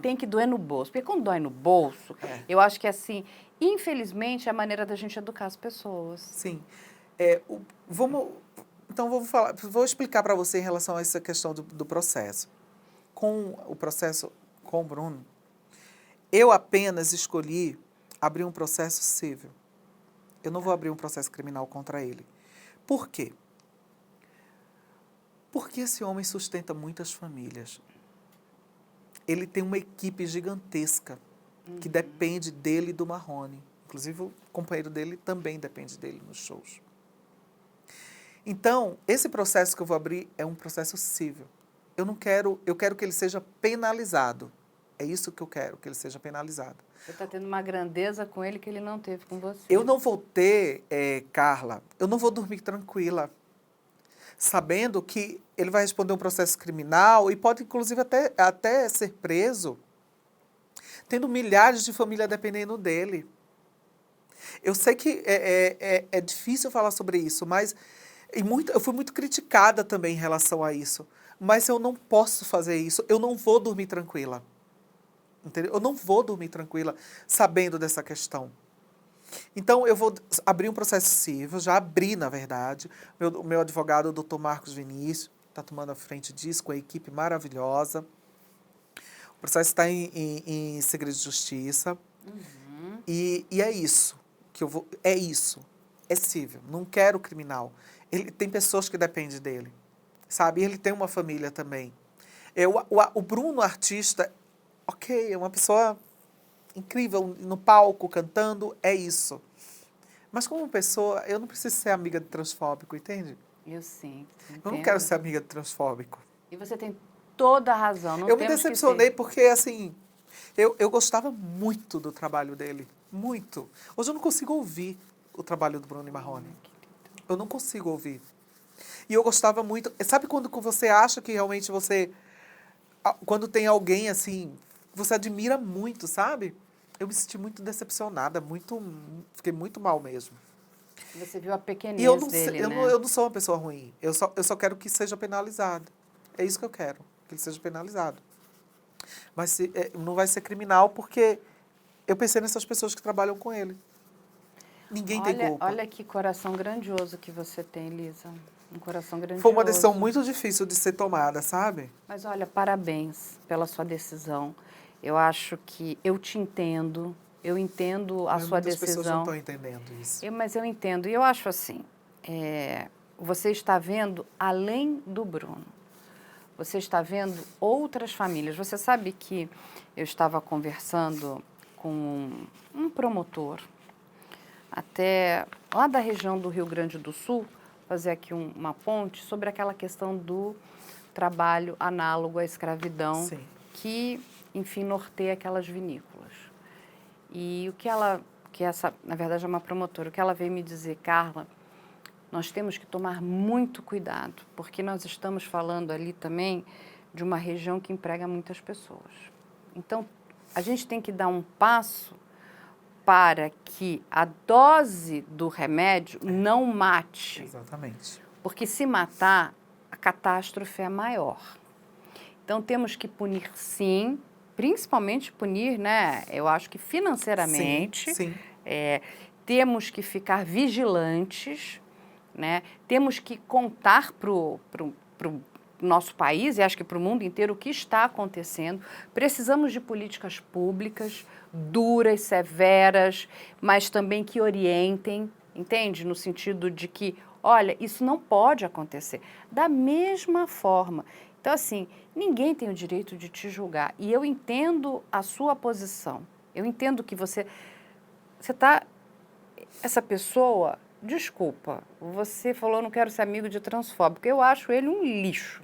Tem que doer no bolso. Porque quando dói no bolso, eu acho que, assim, infelizmente, é a maneira da gente educar as pessoas. Sim. Então, vou explicar para você em relação a essa questão do processo. Com o processo com o Bruno, eu apenas escolhi abrir um processo civil. Eu não vou abrir um processo criminal contra ele. Por quê? Porque esse homem sustenta muitas famílias. Ele tem uma equipe gigantesca que depende dele e do Marrone. Inclusive, o companheiro dele também depende dele nos shows. Então, esse processo que eu vou abrir é um processo civil. Eu quero que ele seja penalizado. É isso que eu quero, que ele seja penalizado. Você está tendo uma grandeza com ele que ele não teve com você. Eu não vou ter, Carla, eu não vou dormir tranquila, sabendo que ele vai responder um processo criminal e pode, inclusive, até ser preso, tendo milhares de famílias dependendo dele. Eu sei que é difícil falar sobre isso, mas eu fui muito criticada também em relação a isso. Mas eu não posso fazer isso, eu não vou dormir tranquila. Entendeu? Eu não vou dormir tranquila sabendo dessa questão. Então, eu vou abrir um processo civil, já abri, na verdade. O meu advogado, o doutor Marcos Vinícius, está tomando a frente disso, com a equipe maravilhosa. O processo está em segredo de justiça. Uhum. E é isso que eu vou. É isso. É cível. Não quero criminal. Ele tem pessoas que dependem dele. Sabe? E ele tem uma família também. O Bruno, artista, ok, é uma pessoa incrível no palco, cantando, é isso. Mas como pessoa, eu não preciso ser amiga de transfóbico, entende? Eu sim, Eu não quero entendo. ser amiga de transfóbico. E você tem toda a razão, não Eu me temos que ser. decepcionei porque, assim, eu gostava muito do trabalho dele. Muito. Hoje eu não consigo ouvir o trabalho do Bruno e Marrone. Eu não consigo ouvir. E eu gostava muito. Sabe quando você acha que realmente você. Quando tem alguém assim, você admira muito, sabe? Eu me senti muito decepcionada, muito. Fiquei muito mal mesmo. Você viu a E eu pequenez não, dele, né? eu não sou uma pessoa ruim. Eu só quero que seja penalizado. É isso que eu quero, que ele seja penalizado. Mas não vai ser criminal porque eu pensei nessas pessoas que trabalham com ele. Ninguém tem Olha, culpa. olha que coração grandioso que você tem, Lisa. Um coração Foi uma decisão grandioso. muito difícil de ser tomada, sabe? Mas olha, parabéns pela sua decisão. Eu acho que eu te entendo, eu entendo a Mas sua muitas pessoas não decisão. estão entendendo isso. Mas eu entendo. E eu acho assim, você está vendo além do Bruno. Você está vendo outras famílias. Você sabe que eu estava conversando com um promotor, até lá da região do Rio Grande do Sul, fazer aqui uma ponte sobre aquela questão do trabalho análogo à escravidão, Sim. que, enfim, norteia aquelas vinícolas. E o que essa, na verdade, é uma promotora, o que ela veio me dizer, Carla, nós temos que tomar muito cuidado, porque nós estamos falando ali também de uma região que emprega muitas pessoas. Então, a gente tem que dar um passo para que a dose do remédio não mate. Exatamente. Porque se matar, a catástrofe é maior. Então, temos que punir sim, principalmente punir, né? Eu acho que financeiramente. Sim, sim. Temos que ficar vigilantes, né? Temos que contar para o nosso país e acho que para o mundo inteiro o que está acontecendo. Precisamos de políticas públicas duras, severas, mas também que orientem, entende? No sentido de que, olha, isso não pode acontecer. Da mesma forma. Então, assim, ninguém tem o direito de te julgar. E eu entendo a sua posição. Eu entendo que você está... Essa pessoa, desculpa, você falou não quero ser amigo de transfóbico. Eu acho ele um lixo.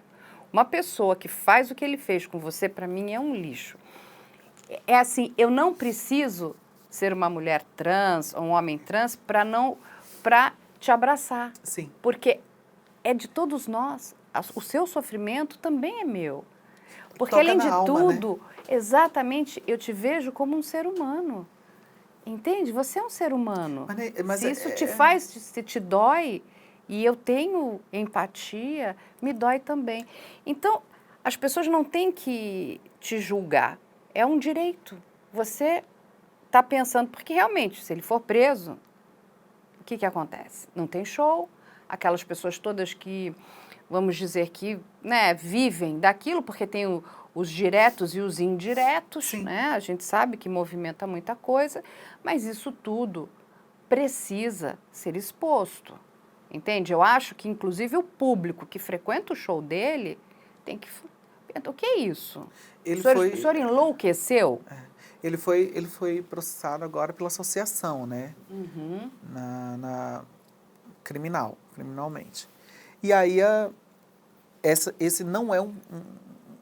Uma pessoa que faz o que ele fez com você, para mim, é um lixo. É assim, eu não preciso ser uma mulher trans ou um homem trans para te abraçar. Sim. Porque é de todos nós. O seu sofrimento também é meu. Porque, Toca além na de alma, tudo, exatamente, eu te vejo como um ser humano. Entende? Você é um ser humano. Mas Se isso te faz, se te dói, e eu tenho empatia, me dói também. Então, as pessoas não têm que te julgar. É um direito. Você está pensando, porque realmente, se ele for preso, o que acontece? Não tem show, aquelas pessoas todas que, vamos dizer que, né, vivem daquilo, porque tem os diretos e os indiretos, Sim. né? A gente sabe que movimenta muita coisa, mas isso tudo precisa ser exposto, entende? Eu acho que, inclusive, o público que frequenta o show dele tem que... O que é isso? O senhor enlouqueceu? Ele foi processado agora pela associação, né? Uhum. Criminalmente. E aí, esse não é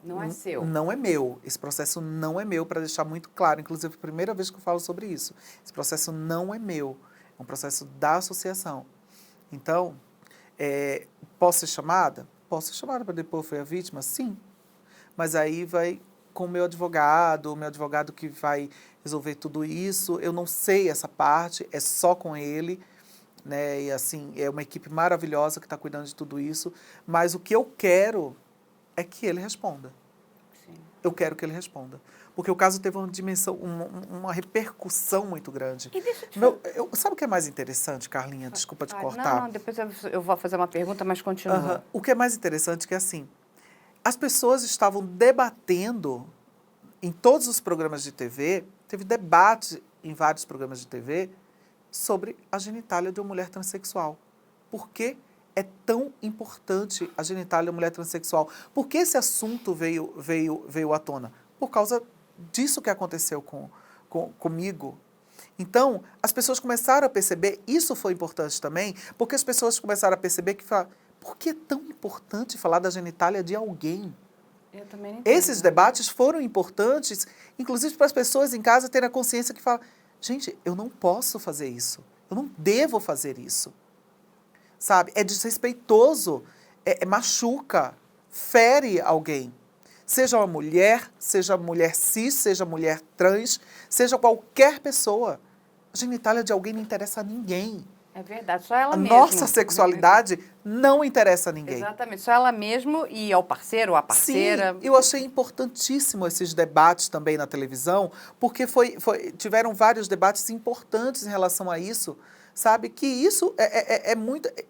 Não é seu. Não é meu. Esse processo não é meu, para deixar muito claro. Inclusive, a primeira vez que eu falo sobre isso. Esse processo não é meu. É um processo da associação. Então, posso ser chamada? Posso ser chamada para depor foi a vítima? Sim. Mas aí vai com o meu advogado que vai resolver tudo isso. Eu não sei essa parte, é só com ele, né? E assim, é uma equipe maravilhosa que está cuidando de tudo isso. Mas o que eu quero é que ele responda. Sim. Eu quero que ele responda. Porque o caso teve uma dimensão, uma repercussão muito grande. E deixa eu te Sabe o que é mais interessante, Carlinha? Desculpa te cortar. Não, depois eu vou fazer uma pergunta, mas continua. Aham. O que é mais interessante é que, assim, as pessoas estavam debatendo em todos os programas de TV, teve debate em vários programas de TV sobre a genitália de uma mulher transexual. Por que é tão importante a genitália de uma mulher transexual? Por que esse assunto veio à tona? Por causa disso que aconteceu comigo. Então, as pessoas começaram a perceber, isso foi importante também, porque as pessoas começaram a perceber que, por que é tão importante falar da genitália de alguém? Eu também não entendo. Esses debates foram importantes, inclusive para as pessoas em casa terem a consciência que falam, gente, eu não posso fazer isso, eu não devo fazer isso. Sabe? É desrespeitoso, machuca, fere alguém. Seja uma mulher cis, seja mulher trans, seja qualquer pessoa. A genitália de alguém não interessa a ninguém. É verdade, só ela A mesma. nossa sexualidade não interessa a ninguém. Exatamente, só ela mesma e ao parceiro ou à parceira. Sim, eu achei importantíssimo esses debates também na televisão, porque tiveram vários debates importantes em relação a isso, sabe? Que isso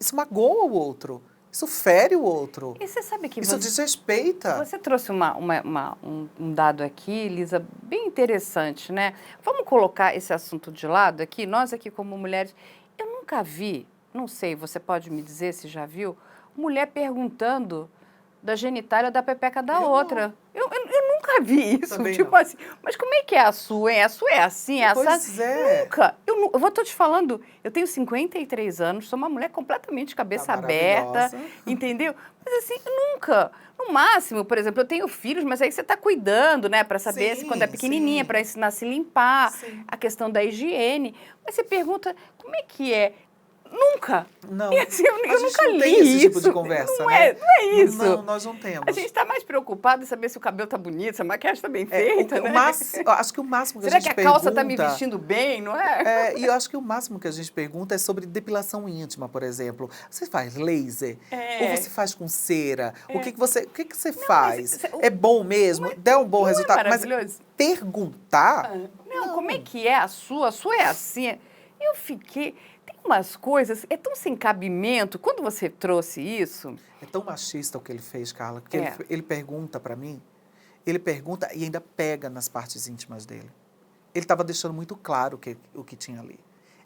isso magoa o outro, isso fere o outro, E você sabe que isso desrespeita. Você trouxe um dado aqui, Lisa, bem interessante, né? Vamos colocar esse assunto de lado aqui, nós aqui como mulheres. Eu nunca vi, não sei, você pode me dizer se já viu, mulher perguntando da genitália da pepeca da outra. Eu nunca vi isso, Também tipo não. assim, mas como é que é a sua, hein? A sua é assim, é Pois essa? é. Nunca. Tô te falando, eu tenho 53 anos, sou uma mulher completamente de cabeça Tá aberta, maravilhosa. entendeu? Mas assim, nunca. No máximo, por exemplo, eu tenho filhos, mas aí você está cuidando, né? Para saber se quando é Sim, pequenininha, sim. para ensinar a se limpar, Sim. a questão da higiene. Mas você pergunta, como é que é? Nunca. Não, E assim, eu a gente nunca não li tem esse isso. tipo de conversa, não né? não é isso. Não, nós não temos. A gente está mais preocupado em saber se o cabelo tá bonito, se a maquiagem está bem É, feita, né? acho que o máximo que Será a gente que a calça pergunta... está me vestindo bem, não é? E eu acho que o máximo que a gente pergunta é sobre depilação íntima, por exemplo. Você faz laser? Ou você faz com cera? O que você faz? É bom mesmo? Dá um bom não é resultado? Mas maravilhoso? perguntar? Não, como é que é a sua? A sua é assim. Eu fiquei... Tem umas coisas, é tão sem cabimento. Quando você trouxe isso... É tão machista o que ele fez, Carla, porque É. ele pergunta pra mim, ele pergunta e ainda pega nas partes íntimas dele. Ele estava deixando muito claro o que tinha ali.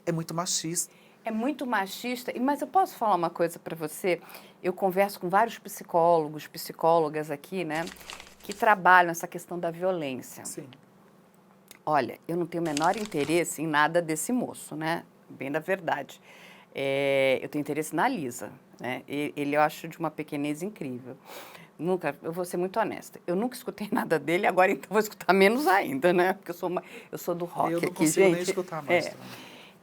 É muito machista. É muito machista. Mas eu posso falar uma coisa para você? Eu converso com vários psicólogos, psicólogas aqui, né? Que trabalham essa questão da violência. Sim. Olha, eu não tenho o menor interesse em nada desse moço, né? Bem da verdade. Eu tenho interesse na Lisa, né? Ele eu acho de uma pequenez incrível. Eu vou ser muito honesta, eu nunca escutei nada dele, agora então vou escutar menos ainda, né? Porque eu sou do rock Eu não aqui, consigo gente. nem escutar mais. É.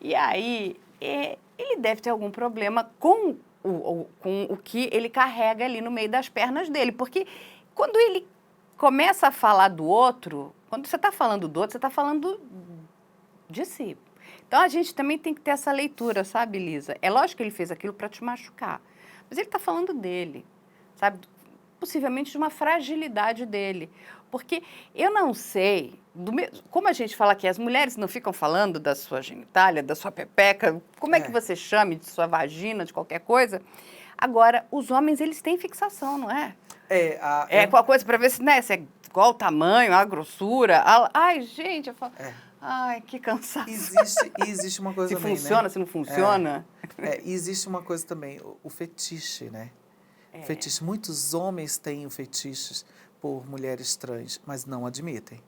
E aí, ele deve ter algum problema com o que ele carrega ali no meio das pernas dele, porque quando ele começa a falar do outro, quando você está falando do outro, você está falando de si. Então, a gente também tem que ter essa leitura, sabe, Lisa? É lógico que ele fez aquilo para te machucar, mas ele está falando dele, sabe? Possivelmente de uma fragilidade dele. Porque eu não sei, como a gente fala aqui, as mulheres não ficam falando da sua genitália, da sua pepeca, como é que você chame de sua vagina, de qualquer coisa. Agora, os homens, eles têm fixação, não é? Qual coisa para ver se, né, se é qual o tamanho, a grossura. Ai, gente, eu falo... Ai, que cansaço. Existe uma coisa se também, funciona, né? se não funciona. E existe uma coisa também, o fetiche, né? Fetiche. Muitos homens têm fetiches por mulheres trans, mas não admitem.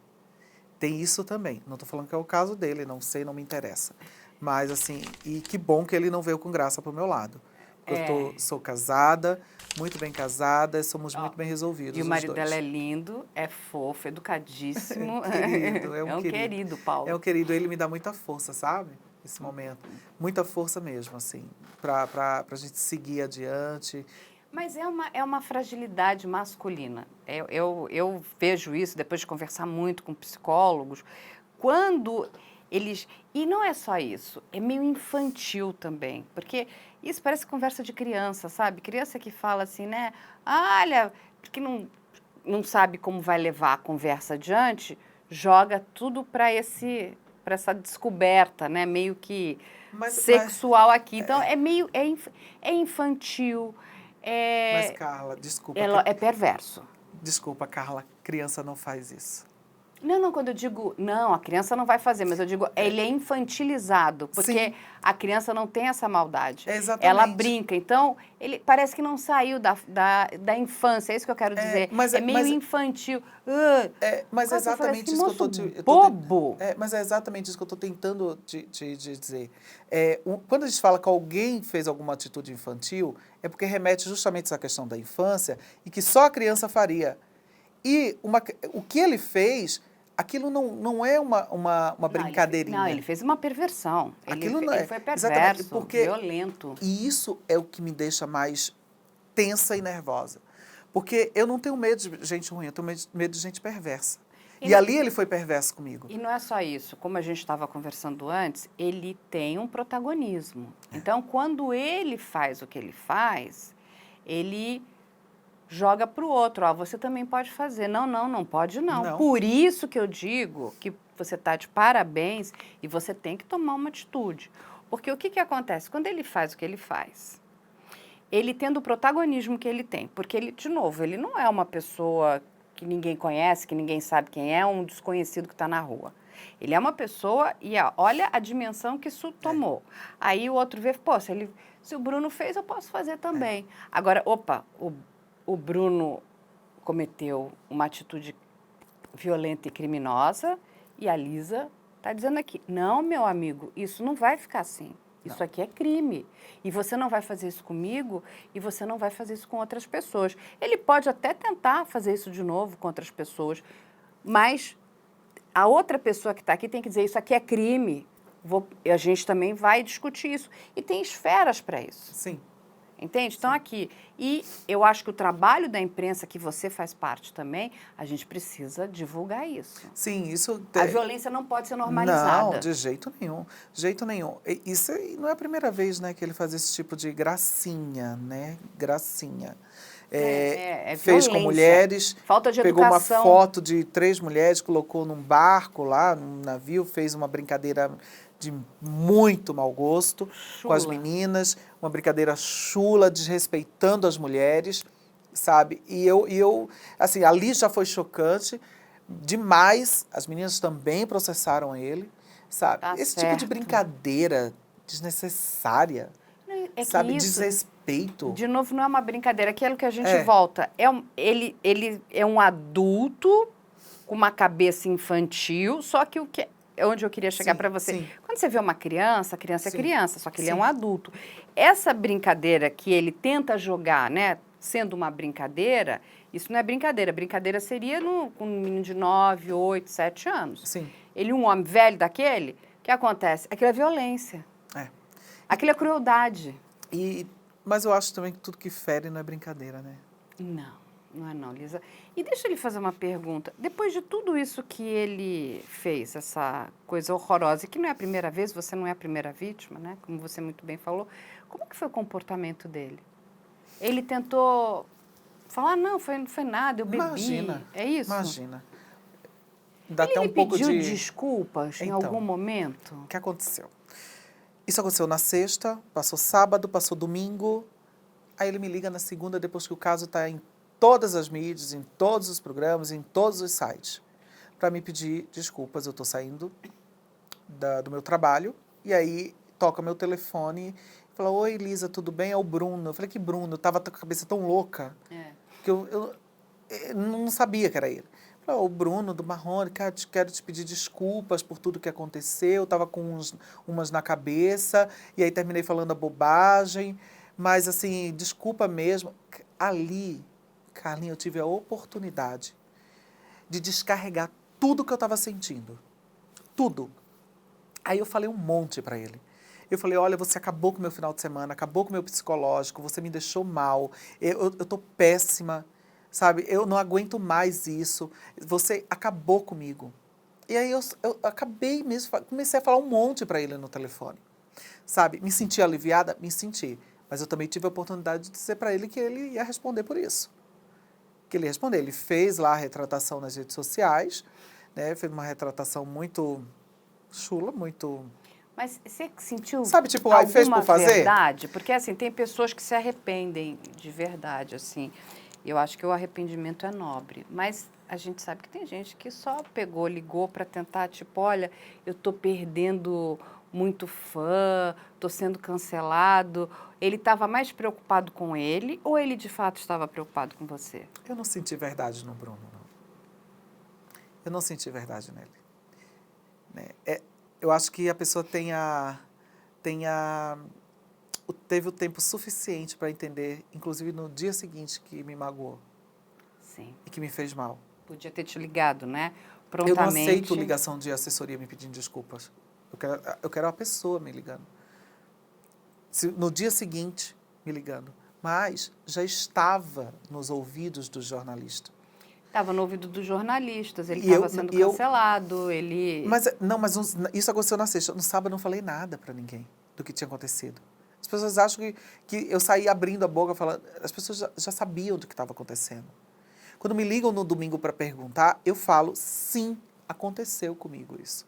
Tem isso também. Não estou falando que é o caso dele, não sei, não me interessa. Mas, assim, e que bom que ele não veio com graça pro meu lado. Porque eu sou casada, muito bem casada, somos muito bem resolvidos. E o marido os dois. dela é lindo, é fofo, educadíssimo. Querido, é um querido, Paulo. É um querido, ele me dá muita força, sabe? Nesse momento. Muita força mesmo, assim, pra gente seguir adiante. Mas é uma fragilidade masculina. Eu vejo isso depois de conversar muito com psicólogos. Quando eles. E não é só isso, é meio infantil também. Porque isso parece conversa de criança, sabe? Criança que fala assim, né? Olha, porque não sabe como vai levar a conversa adiante, joga tudo para essa descoberta, né? Meio que sexual aqui. Então, é meio. É infantil. Mas, É, Carla, desculpa. é perverso. Desculpa, Carla, criança não faz isso. Não, quando eu digo, não, a criança não vai fazer, mas eu digo, ele é infantilizado, porque Sim. a criança não tem essa maldade. É exatamente. Ela brinca, então, ele parece que não saiu da infância, é isso que eu quero dizer. É meio infantil. Mas é exatamente isso que eu estou bobo. Mas é exatamente isso que eu estou tentando te dizer. Quando a gente fala que alguém fez alguma atitude infantil, é porque remete justamente a essa questão da infância e que só a criança faria. E o que ele fez, aquilo não é uma brincadeirinha. Não, ele fez uma perversão. Aquilo não é. Ele foi perverso, porque violento. E isso é o que me deixa mais tensa e nervosa. Porque eu não tenho medo de gente ruim, eu tenho medo de gente perversa. E ali ele foi perverso comigo. E não é só isso. Como a gente estava conversando antes, ele tem um protagonismo. Então, quando ele faz o que ele faz, ele joga para o outro. Ó, você também pode fazer. Não pode não. Por isso que eu digo que você está de parabéns e você tem que tomar uma atitude. Porque o que acontece? Quando ele faz o que ele faz, ele tendo o protagonismo que ele tem, porque ele, de novo, ele não é uma pessoa que ninguém conhece, que ninguém sabe quem é, um desconhecido que está na rua. Ele é uma pessoa e olha a dimensão que isso tomou. Aí o outro vê, pô, se o Bruno fez, eu posso fazer também. Agora, opa, o Bruno cometeu uma atitude violenta e criminosa e a Lisa está dizendo aqui, não, meu amigo, isso não vai ficar assim. Isso aqui é crime. E você não vai fazer isso comigo e você não vai fazer isso com outras pessoas. Ele pode até tentar fazer isso de novo com outras pessoas, mas a outra pessoa que está aqui tem que dizer isso aqui é crime. A gente também vai discutir isso. E tem esferas para isso. Sim. Entende? Então, aqui. E eu acho que o trabalho da imprensa, que você faz parte também, a gente precisa divulgar isso. Sim, isso... A violência não pode ser normalizada. Não, de jeito nenhum. De jeito nenhum. Isso não é a primeira vez, né, que ele faz esse tipo de gracinha, né? Gracinha. Fez com mulheres. Falta de pegou educação. Uma foto de 3 mulheres, colocou num barco lá, num navio, fez uma brincadeira de muito mau gosto com as meninas, uma brincadeira chula, desrespeitando as mulheres, sabe? E eu, assim, ali já foi chocante demais, as meninas também processaram ele, sabe? Tá Esse certo. tipo de brincadeira desnecessária, sabe? Desrespeito. De novo, não é uma brincadeira, aquilo que a gente volta. Ele é um adulto com uma cabeça infantil, só que onde eu queria chegar para você. Sim. Quando você vê uma criança, a criança é criança, só que ele é um adulto. Essa brincadeira que ele tenta jogar, né, sendo uma brincadeira, isso não é brincadeira. Brincadeira seria com um menino de 9, 8, 7 anos. Sim. Ele, um homem velho daquele, o que acontece? Aquilo é violência. Aquilo é crueldade. Mas eu acho também que tudo que fere não é brincadeira, né? Não é não, Lisa. E deixa ele fazer uma pergunta. Depois de tudo isso que ele fez, essa coisa horrorosa, e que não é a primeira vez, você não é a primeira vítima, né? Como você muito bem falou, como que foi o comportamento dele? Ele tentou falar, não foi nada, eu bebi. Imagina. É isso? Imagina. Dá ele até um pouco pediu desculpas em Então, algum momento? O que aconteceu? Isso aconteceu na sexta, passou sábado, passou domingo. Aí ele me liga na segunda, depois que o caso está em todas as mídias, em todos os programas, em todos os sites, para me pedir desculpas. Eu estou saindo do meu trabalho e aí toca meu telefone e fala, oi, Lisa, tudo bem? É o Bruno. Eu falei, que Bruno? Eu estava com a cabeça tão louca que eu não sabia que era ele. O Bruno do Marrone, quero te pedir desculpas por tudo que aconteceu, eu estava com umas na cabeça, e aí terminei falando a bobagem, mas assim, desculpa mesmo. Ali, Carlinhos, eu tive a oportunidade de descarregar tudo que eu estava sentindo. Tudo. Aí eu falei um monte para ele. Eu falei, olha, você acabou com o meu final de semana, acabou com o meu psicológico, você me deixou mal, eu tô péssima, sabe? Eu não aguento mais isso, você acabou comigo. E aí eu acabei mesmo, comecei a falar um monte para ele no telefone, sabe? Me senti aliviada? Me senti. Mas eu também tive a oportunidade de dizer para ele que ele ia responder por isso. Que ele ia responder. Ele fez lá a retratação nas redes sociais, né? Fez uma retratação muito chula, muito... Mas você sentiu Sabe, tipo, aí fez alguma por fazer? verdade? Porque, assim, tem pessoas que se arrependem de verdade, assim. Eu acho que o arrependimento é nobre. Mas a gente sabe que tem gente que só pegou, ligou para tentar, tipo, olha, eu tô perdendo muito fã, tô sendo cancelado. Ele estava mais preocupado com ele ou ele, de fato, estava preocupado com você? Eu não senti verdade no Bruno, não. Eu não senti verdade nele. Né? Eu acho que a pessoa teve o tempo suficiente para entender, inclusive no dia seguinte que me magoou. Sim. E que me fez mal. Podia ter te ligado, né? Eu não Prontamente. aceito ligação de assessoria me pedindo desculpas. Eu quero a pessoa me ligando. No dia seguinte, me ligando. Mas já estava nos ouvidos do jornalista. Estava no ouvido dos jornalistas, ele E eu- estava sendo e eu- cancelado, ele... Mas isso aconteceu na sexta. No sábado eu não falei nada para ninguém do que tinha acontecido. As pessoas acham que eu saí abrindo a boca falando. As pessoas já sabiam do que estava acontecendo. Quando me ligam no domingo para perguntar, eu falo, sim, aconteceu comigo isso.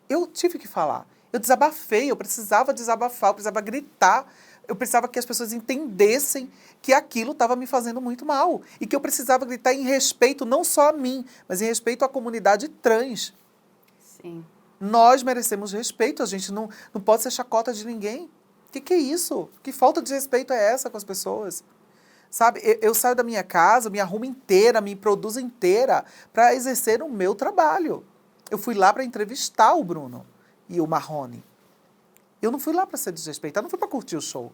Eu tive que falar. Eu desabafei, eu precisava desabafar, eu precisava gritar, eu precisava que as pessoas entendessem que aquilo estava me fazendo muito mal. E que eu precisava gritar em respeito não só a mim, mas em respeito à comunidade trans. Sim. Nós merecemos respeito, a gente não pode ser chacota de ninguém. O que é isso? Que falta de respeito é essa com as pessoas? Sabe, eu saio da minha casa, me arrumo inteira, me produzo inteira para exercer o meu trabalho. Eu fui lá para entrevistar o Bruno e o Marrone. Eu não fui lá para ser desrespeitada, não fui para curtir o show.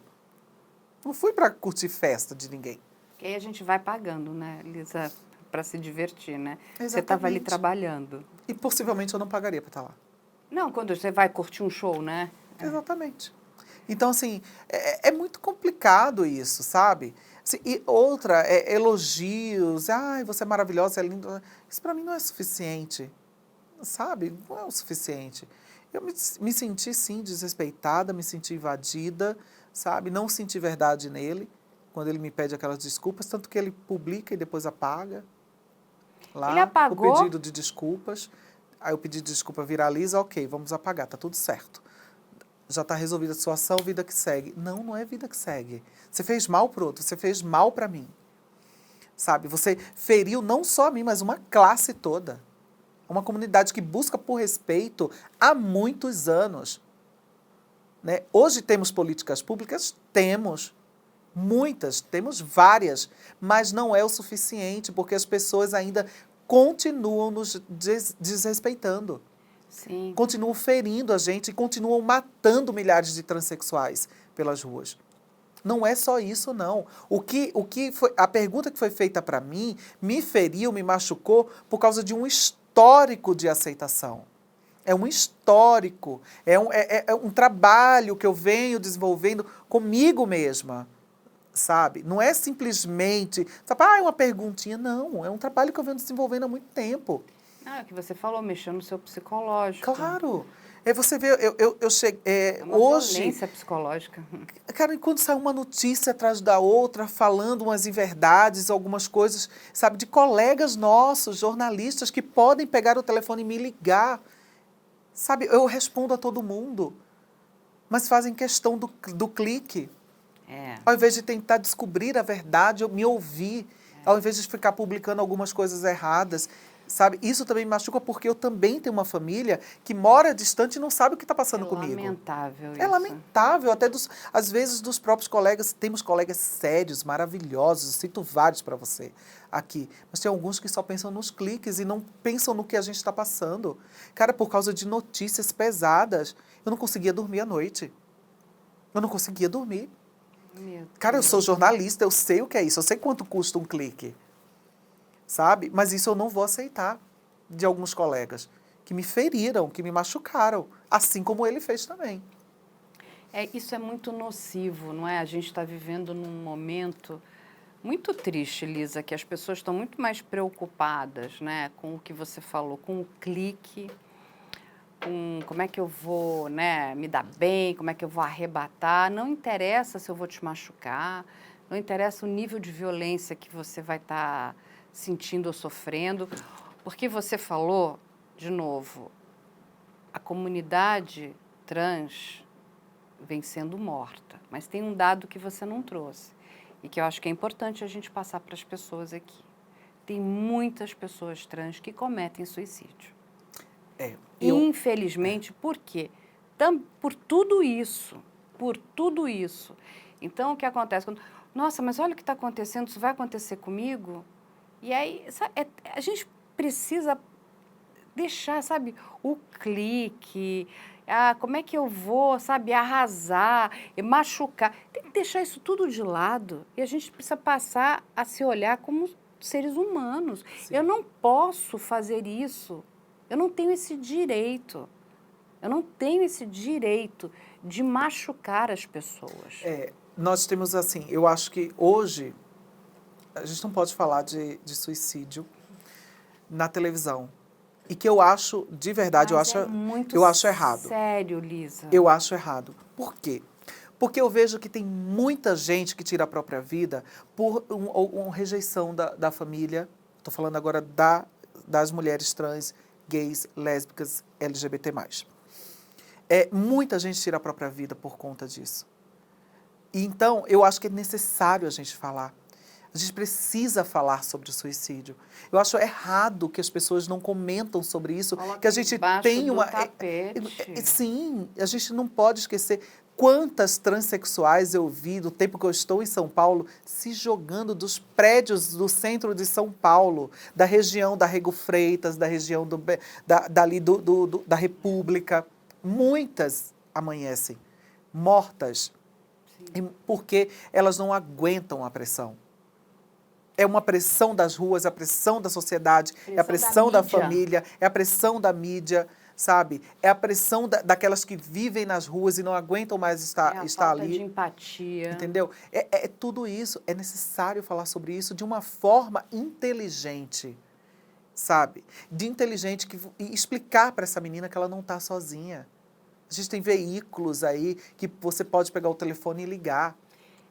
Não fui para curtir festa de ninguém. Que aí a gente vai pagando, né, Lisa, para se divertir, né? Exatamente. Você estava ali trabalhando. E possivelmente eu não pagaria para estar lá. Não, quando você vai curtir um show, né? Exatamente. Então, assim, é muito complicado isso, sabe? Assim, e outra, elogios, ai, você é maravilhosa, você é linda. Isso para mim não é suficiente, sabe? Não é o suficiente. Eu me senti, sim, desrespeitada, me senti invadida, sabe? Não senti verdade nele, quando ele me pede aquelas desculpas, tanto que ele publica e depois apaga. Lá, Ele apagou? o pedido de desculpas. Aí o pedido de desculpa viraliza, ok, vamos apagar, tá tudo certo. Já está resolvida a situação, vida que segue. Não, não é vida que segue. Você fez mal para o outro, você fez mal para mim. Sabe, você feriu não só a mim, mas uma classe toda. Uma comunidade que busca por respeito há muitos anos. Né? Hoje temos políticas públicas? Temos. Muitas, temos várias, mas não é o suficiente, porque as pessoas ainda continuam nos desrespeitando. Sim. Continuam ferindo a gente e continuam matando milhares de transexuais pelas ruas. Não é só isso, não. A pergunta que foi feita para mim me feriu, me machucou por causa de um histórico de aceitação. É um histórico, é um trabalho que eu venho desenvolvendo comigo mesma, sabe? Não é simplesmente, sabe, uma perguntinha, não. É um trabalho que eu venho desenvolvendo há muito tempo. Ah, é o que você falou, mexeu no seu psicológico. Claro. Você vê, eu cheguei. É uma Hoje. violência psicológica. Cara, enquanto sai uma notícia atrás da outra, falando umas inverdades, algumas coisas, sabe, de colegas nossos, jornalistas, que podem pegar o telefone e me ligar. Sabe, eu respondo a todo mundo, mas fazem questão do clique. É. Ao invés de tentar descobrir a verdade, eu me ouvir, ao invés de ficar publicando algumas coisas erradas. Sabe? Isso também me machuca porque eu também tenho uma família que mora distante e não sabe o que está passando comigo. É lamentável isso. É lamentável, até às vezes dos próprios colegas. Temos colegas sérios, maravilhosos, eu cito vários para você aqui. Mas tem alguns que só pensam nos cliques e não pensam no que a gente está passando. Cara, por causa de notícias pesadas, eu não conseguia dormir à noite. Eu não conseguia dormir. Cara, eu sou jornalista, eu sei o que é isso, eu sei quanto custa um clique. Sabe? Mas isso eu não vou aceitar de alguns colegas que me feriram, que me machucaram, assim como ele fez também. Isso é muito nocivo, não é? A gente está vivendo num momento muito triste, Lisa, que as pessoas estão muito mais preocupadas, né, com o que você falou, com o clique, com como é que eu vou, né, me dar bem, como é que eu vou arrebatar. Não interessa se eu vou te machucar, não interessa o nível de violência que você vai estar sentindo ou sofrendo, porque você falou, de novo, a comunidade trans vem sendo morta, mas tem um dado que você não trouxe e que eu acho que é importante a gente passar para as pessoas aqui. Tem muitas pessoas trans que cometem suicídio. Infelizmente, por quê? Por tudo isso, por tudo isso. Então, o que acontece? Nossa, mas olha o que está acontecendo, isso vai acontecer comigo? E aí, a gente precisa deixar, sabe, o clique, como é que eu vou, sabe, arrasar, machucar. Tem que deixar isso tudo de lado e a gente precisa passar a se olhar como seres humanos. Sim. Eu não posso fazer isso. Eu não tenho esse direito. Eu não tenho esse direito de machucar as pessoas. Nós temos assim, eu acho que hoje a gente não pode falar de suicídio na televisão. E que eu acho, de verdade, Mas eu acho errado. Sério, Lisa. Eu acho errado. Por quê? Porque eu vejo que tem muita gente que tira a própria vida por uma rejeição da família. Estou falando agora das mulheres trans, gays, lésbicas, LGBT+. Muita gente tira a própria vida por conta disso. E então, eu acho que é necessário a gente falar. A gente precisa falar sobre o suicídio. Eu acho errado que as pessoas não comentam sobre isso, que a gente tem uma... Sim, a gente não pode esquecer quantas transexuais eu vi, do tempo que eu estou em São Paulo, se jogando dos prédios do centro de São Paulo, da região da Rego Freitas, da região da República. Muitas amanhecem mortas, porque elas não aguentam a pressão. É uma pressão das ruas, a pressão da sociedade, é a pressão da família, é a pressão da mídia, sabe? É a pressão daquelas que vivem nas ruas e não aguentam mais estar ali. Falta de empatia. Entendeu? É tudo isso. É necessário falar sobre isso de uma forma inteligente, sabe? De inteligente e explicar para essa menina que ela não está sozinha. A gente tem veículos aí que você pode pegar o telefone e ligar.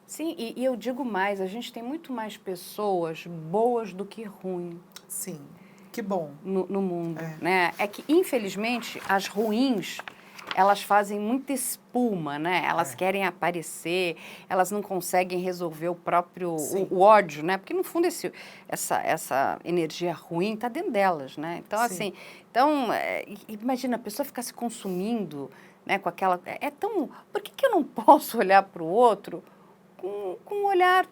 Sim, e eu digo mais, a gente tem muito mais pessoas boas do que ruins. Sim, que bom. No mundo, né? É que, infelizmente, as ruins, elas fazem muita espuma, né? Elas querem aparecer, elas não conseguem resolver o próprio o ódio, né? Porque, no fundo, essa energia ruim está dentro delas, né? Então, assim, imagina, a pessoa ficar se consumindo, né, com aquela... Por que eu não posso olhar para o outro com um olhar,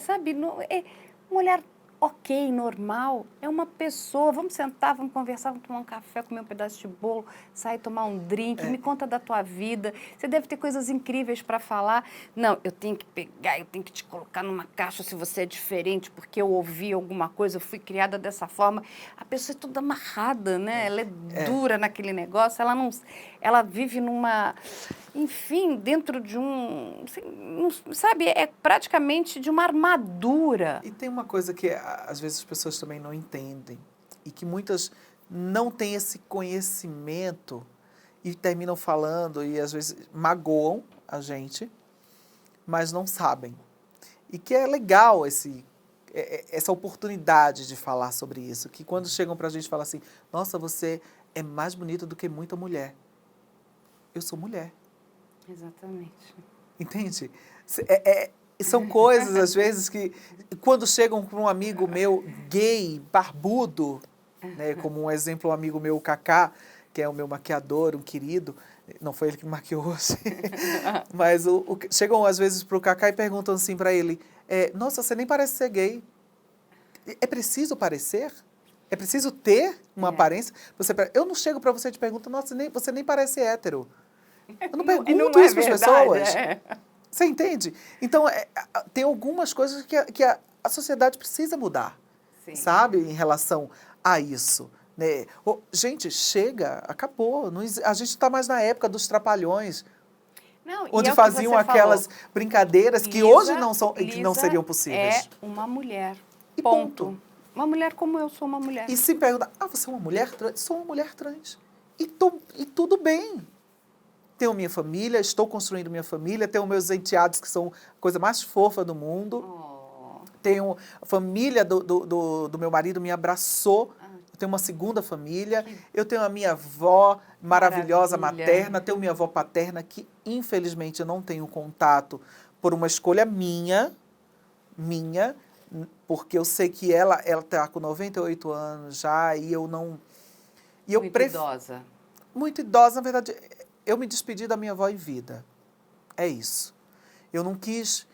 sabe, um olhar ok, normal? É uma pessoa, vamos sentar, vamos conversar, vamos tomar um café, comer um pedaço de bolo, sair tomar um drink, me conta da tua vida, você deve ter coisas incríveis para falar. Não, eu tenho que pegar, eu tenho que te colocar numa caixa se você é diferente, porque eu ouvi alguma coisa, eu fui criada dessa forma. A pessoa é toda amarrada, né? Ela é dura naquele negócio, ela vive numa... Enfim, dentro de sabe, é praticamente de uma armadura. E tem uma coisa que às vezes as pessoas também não entendem e que muitas não têm esse conhecimento e terminam falando e às vezes magoam a gente, mas não sabem. E que é legal essa oportunidade de falar sobre isso, que quando chegam pra gente e falam assim, nossa, você é mais bonita do que muita mulher. Eu sou mulher. Exatamente. Entende? São coisas, às vezes, que quando chegam para um amigo meu gay, barbudo, né, como um exemplo, um amigo meu, o Cacá, que é o meu maquiador, um querido, não foi ele que me maquiou hoje, mas chegam às vezes para o Cacá e perguntam assim para ele, nossa, você nem parece ser gay. É preciso parecer? É preciso ter uma aparência? Eu não chego para você e te pergunto, nossa, você nem parece hétero. Eu não pergunto isso para as pessoas. Você entende? Então, tem algumas coisas que a sociedade precisa mudar, sabe? Em relação a isso, né? Gente, chega, acabou. A gente está mais na época dos trapalhões, Não, e onde é o que faziam você aquelas falou. brincadeiras que hoje não são, que não Lisa seriam é possíveis. uma mulher. E ponto. Ponto. Uma mulher como eu sou uma mulher. E se pergunta, você é uma mulher trans? Sou uma mulher trans. E tudo bem. Tenho minha família, estou construindo minha família, tenho meus enteados que são a coisa mais fofa do mundo. Oh. Tenho a família do meu marido me abraçou. Ah, Eu tenho uma segunda família. que Eu tenho a minha avó maravilhosa, maravilha. materna. Tenho minha avó paterna que, infelizmente, eu não tenho contato por uma escolha minha, porque eu sei que ela está com 98 anos já e eu não... E eu Muito idosa. Muito idosa, na verdade, eu me despedi da minha avó em vida. É isso. Eu não quis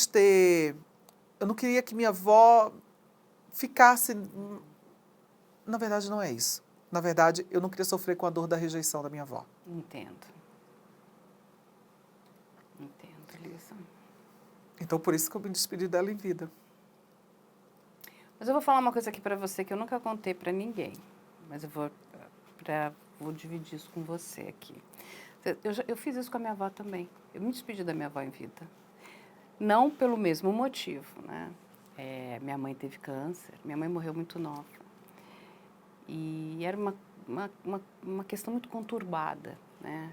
ter... Eu não queria que minha avó ficasse... Na verdade, não é isso. Na verdade, eu não queria sofrer com a dor da rejeição da minha avó. Entendo. Entendo, Lisa. Então, por isso que eu me despedi dela em vida. Mas eu vou falar uma coisa aqui pra você que eu nunca contei pra ninguém. Mas eu vou dividir isso com você aqui. Eu fiz isso com a minha avó também. Eu me despedi da minha avó em vida. Não pelo mesmo motivo, né? Minha mãe teve câncer. Minha mãe morreu muito nova. E era uma questão muito conturbada, né?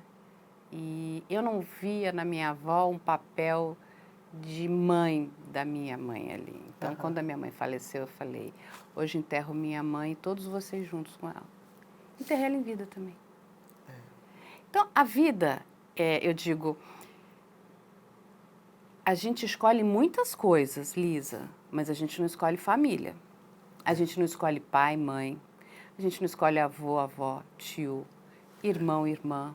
E eu não via na minha avó um papel de mãe da minha mãe ali. Então, quando a minha mãe faleceu, eu falei, hoje enterro minha mãe e todos vocês juntos com ela. Enterrei ela em vida também. Então, a vida, eu digo, a gente escolhe muitas coisas, Lisa, mas a gente não escolhe família. A gente não escolhe pai, mãe. A gente não escolhe avô, avó, tio, irmão, irmã.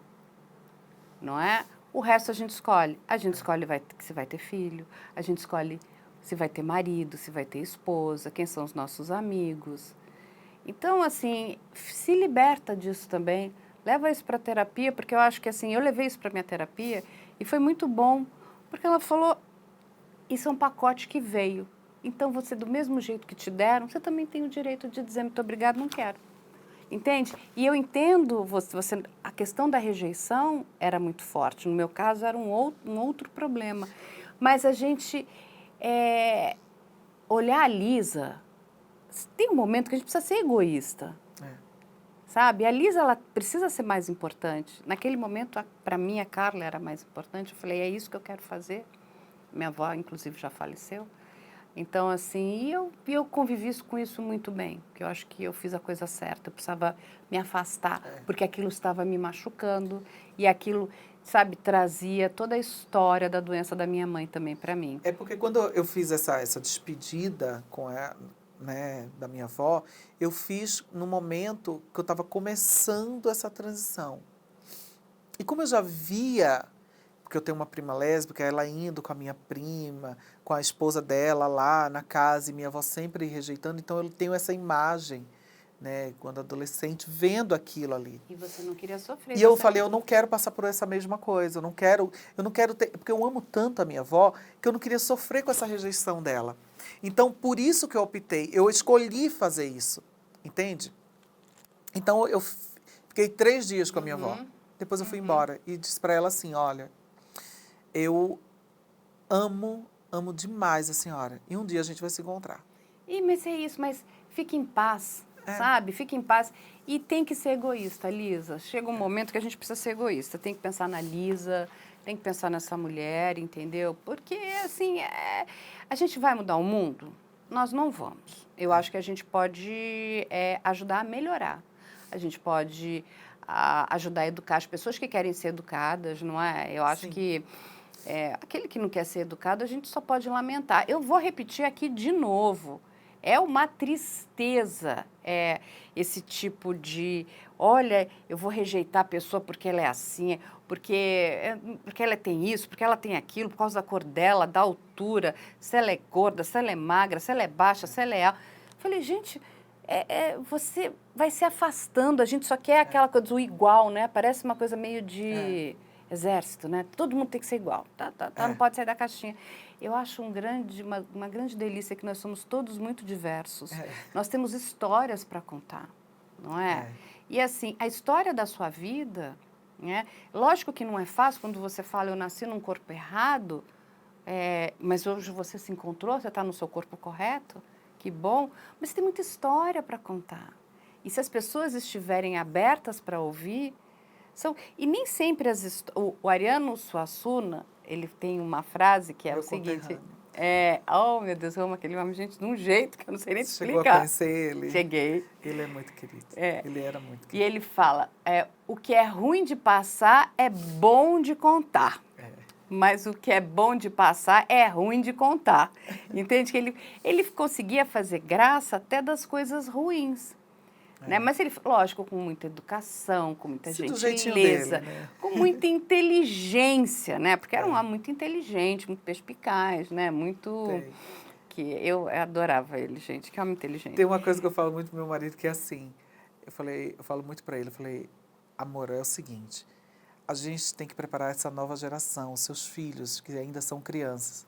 Não é? O resto a gente escolhe. A gente escolhe se vai ter filho, a gente escolhe se vai ter marido, se vai ter esposa, quem são os nossos amigos. Então, assim, se liberta disso também. Leva isso para terapia, porque eu acho que, assim, eu levei isso para minha terapia e foi muito bom, porque ela falou, isso é um pacote que veio. Então, você, do mesmo jeito que te deram, você também tem o direito de dizer muito obrigado, não quero. Entende? E eu entendo, a questão da rejeição era muito forte. No meu caso, era um outro problema. Mas a gente olhar a Lisa, tem um momento que a gente precisa ser egoísta. Sabe? A Lisa, ela precisa ser mais importante. Naquele momento, para mim, a Carla era mais importante. Eu falei, é isso que eu quero fazer. Minha avó, inclusive, já faleceu. Então, assim, eu convivi com isso muito bem, porque eu acho que eu fiz a coisa certa, eu precisava me afastar, porque aquilo estava me machucando e aquilo, sabe, trazia toda a história da doença da minha mãe também para mim. É porque quando eu fiz essa despedida com ela, né, da minha avó, eu fiz no momento que eu estava começando essa transição. E como eu já via, porque eu tenho uma prima lésbica, ela indo com a minha prima, com a esposa dela lá na casa, e minha avó sempre rejeitando, então eu tenho essa imagem, né, quando adolescente, vendo aquilo ali. E você não queria sofrer. E eu falei, eu não quero passar por essa mesma coisa, eu não quero ter, porque eu amo tanto a minha avó, que eu não queria sofrer com essa rejeição dela. Então, por isso que eu optei, eu escolhi fazer isso, entende? Então, eu fiquei 3 dias com a minha avó, depois eu fui embora e disse para ela assim, olha, eu amo demais a senhora, e um dia a gente vai se encontrar. Mas é isso, mas fique em paz, sabe? Fique em paz. E tem que ser egoísta, Lisa. Chega um momento que a gente precisa ser egoísta. Tem que pensar na Lisa, tem que pensar nessa mulher, entendeu? Porque, assim, a gente vai mudar o mundo? Nós não vamos. Eu acho que a gente pode ajudar a melhorar. A gente pode ajudar a educar as pessoas que querem ser educadas, não é? Eu acho que aquele que não quer ser educado, a gente só pode lamentar. Eu vou repetir aqui de novo. É uma tristeza esse tipo de, olha, eu vou rejeitar a pessoa porque ela é assim, porque ela tem isso, porque ela tem aquilo, por causa da cor dela, da altura, se ela é gorda, se ela é magra, se ela é baixa, se ela é alta. Falei, gente, você vai se afastando, a gente só quer aquela coisa do igual, né? Parece uma coisa meio de... exército, né? Todo mundo tem que ser igual, não pode sair da caixinha. Eu acho uma grande delícia que nós somos todos muito diversos. Nós temos histórias para contar, não é? E assim, a história da sua vida, né? Lógico que não é fácil quando você fala, eu nasci num corpo errado, mas hoje você se encontrou, você está no seu corpo correto, que bom, mas tem muita história para contar. E se as pessoas estiverem abertas para ouvir, e nem sempre o Ariano Suassuna, ele tem uma frase que é o seguinte, oh meu Deus, eu amo aquele homem, gente, de um jeito que eu não sei nem te explicar. Chegou a conhecer ele? Cheguei. Ele é muito querido, ele era muito querido. E ele fala, o que é ruim de passar é bom de contar. Mas o que é bom de passar é ruim de contar. Entende? Que ele conseguia fazer graça até das coisas ruins. Né? Mas ele, lógico, com muita educação, com muita gentileza, né? Com muita inteligência, né? Porque era um homem muito inteligente, muito perspicaz, né? Muito... que eu adorava ele, gente, que homem inteligente. Tem uma coisa que eu falo muito pro meu marido que é assim, eu falo muito para ele, eu falei, amor, é o seguinte, a gente tem que preparar essa nova geração, os seus filhos, que ainda são crianças.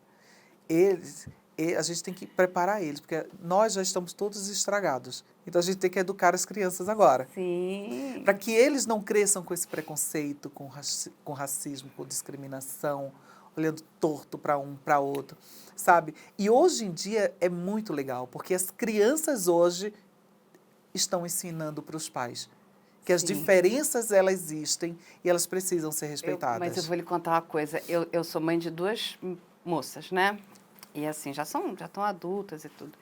A gente tem que preparar eles, porque nós já estamos todos estragados. Então, a gente tem que educar as crianças agora. Sim. Para que eles não cresçam com esse preconceito, com racismo, com discriminação, olhando torto para um, para outro, sabe? E hoje em dia é muito legal, porque as crianças hoje estão ensinando para os pais que as diferenças, elas existem e elas precisam ser respeitadas. Mas eu vou lhe contar uma coisa. Eu sou mãe de 2 moças, né? E assim, já estão adultas e tudo.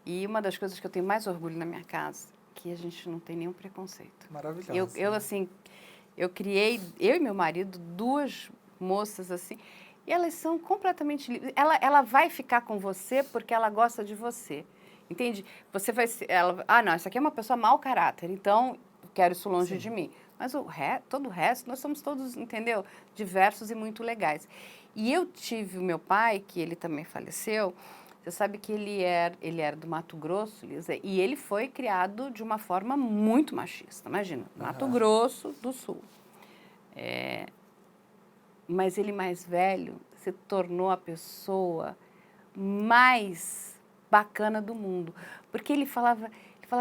E uma das coisas que eu tenho mais orgulho na minha casa, que a gente não tem nenhum preconceito. Maravilhoso. Eu criei, eu e meu marido, 2 moças assim, e elas são completamente livres. Ela vai ficar com você porque ela gosta de você. Entende? Você vai ser... não, essa aqui é uma pessoa mau caráter, então quero isso longe de mim. Mas todo o resto, nós somos todos, entendeu? Diversos e muito legais. E eu tive o meu pai, que ele também faleceu, você sabe que ele era do Mato Grosso, Lisa, e ele foi criado de uma forma muito machista, imagina, Mato Grosso do Sul. Mas ele mais velho se tornou a pessoa mais bacana do mundo, porque ele falava,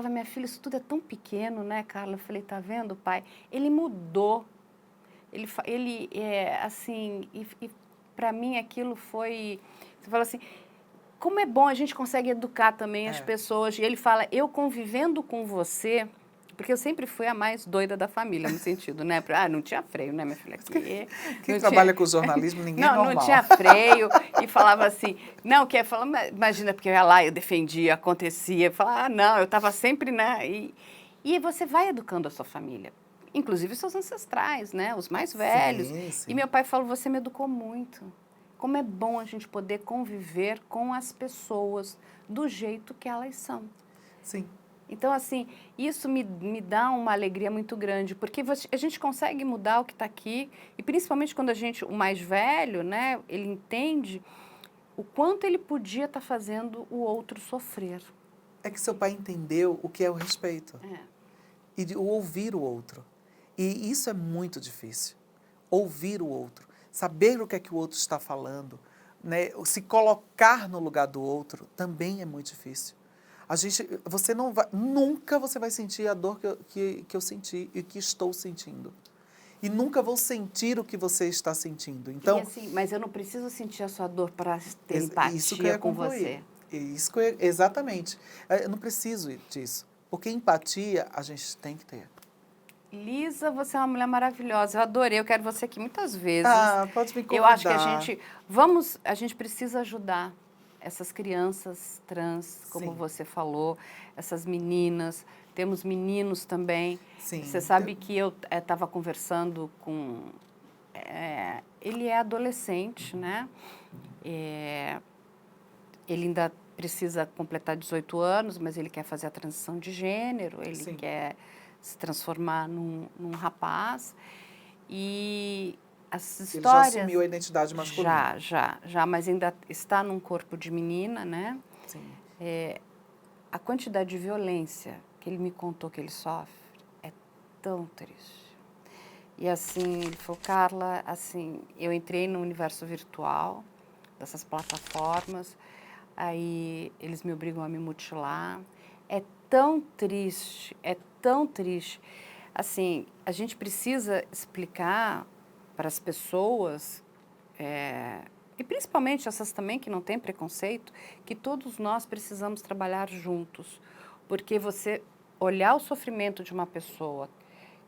minha filha, isso tudo é tão pequeno, né, Carla? Eu falei, tá vendo, pai? Ele mudou. Ele assim, e para mim aquilo foi... Você fala assim, como é bom a gente consegue educar também as pessoas. E ele fala, eu convivendo com você... Porque eu sempre fui a mais doida da família, no sentido, né? Não tinha freio, né, minha filha? Quem trabalha com jornalismo, ninguém é normal. Não tinha freio. E falava assim, imagina, porque eu ia lá, eu defendia, acontecia. Falava, não, eu estava sempre, né? E você vai educando a sua família. Inclusive seus ancestrais, né? Os mais velhos. Sim. E meu pai falou, você me educou muito. Como é bom a gente poder conviver com as pessoas do jeito que elas são. Sim. Então, assim, isso me dá uma alegria muito grande, porque a gente consegue mudar o que está aqui, e principalmente quando o mais velho, né, ele entende o quanto ele podia estar fazendo o outro sofrer. É que seu pai entendeu o que é o respeito. E o ouvir o outro. E isso é muito difícil. Ouvir o outro. Saber o que é que o outro está falando, né, se colocar no lugar do outro, também é muito difícil. Nunca você vai sentir a dor que eu senti e que estou sentindo. E nunca vou sentir o que você está sentindo. Então, assim, mas eu não preciso sentir a sua dor para ter empatia com você. Exatamente. Eu não preciso disso. Porque empatia a gente tem que ter. Lisa, você é uma mulher maravilhosa. Eu adorei, eu quero você aqui muitas vezes. Pode me convidar. Eu acho que a gente precisa ajudar essas crianças trans, como você falou, essas meninas, temos meninos também. Sim. Você sabe que eu estava conversando com... ele é adolescente, né? Ele ainda precisa completar 18 anos, mas ele quer fazer a transição de gênero, ele quer se transformar num rapaz. E... as histórias... Ele já assumiu a identidade masculina. Já, mas ainda está num corpo de menina, né? Sim. A quantidade de violência que ele me contou que ele sofre é tão triste. E assim, ele falou, Carla, assim, eu entrei no universo virtual dessas plataformas, aí eles me obrigam a me mutilar. É tão triste. Assim, a gente precisa explicar para as pessoas, e principalmente essas também que não têm preconceito, que todos nós precisamos trabalhar juntos. Porque você olhar o sofrimento de uma pessoa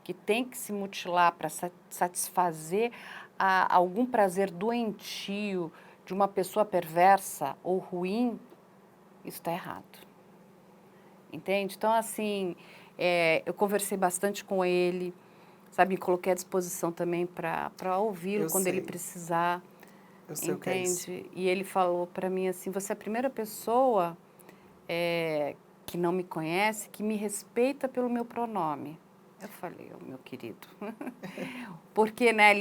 que tem que se mutilar para satisfazer algum prazer doentio de uma pessoa perversa ou ruim, isso está errado. Entende? Então, assim, eu conversei bastante com ele, sabe? Me coloquei à disposição também para ouvi-lo Eu quando ele sei. precisar, Eu sei o que é isso. entende? E ele falou para mim assim, você é a primeira pessoa que não me conhece, que me respeita pelo meu pronome. Eu falei, oh, meu querido, porque, né,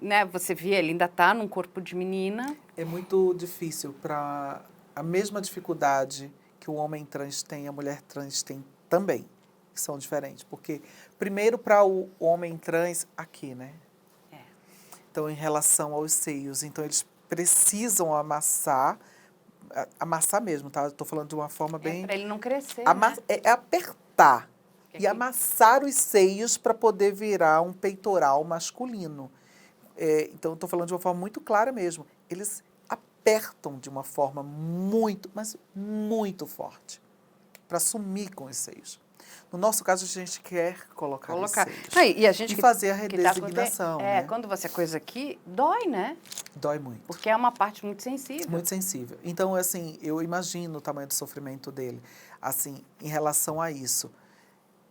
né, você vê, ele ainda está num corpo de menina. É muito difícil para a mesma dificuldade que o homem trans tem, a mulher trans tem também, que são diferentes. Porque, primeiro, para o homem trans, aqui, né? É. Então, em relação aos seios, então eles precisam amassar mesmo, tá? Estou falando de uma forma bem... Para ele não crescer, né? É apertar Que e aqui- amassar os seios para poder virar um peitoral masculino. Então, estou falando de uma forma muito clara mesmo. Eles apertam de uma forma muito, mas muito forte para sumir com os seios. No nosso caso, a gente quer colocar os Colocar. seios Não, e a gente e fazer a que tá redesignação, né? quando você coisa aqui, dói, né? Dói muito. Porque é uma parte muito sensível. Muito sensível. Então, assim, eu imagino o tamanho do sofrimento dele, assim, em relação a isso.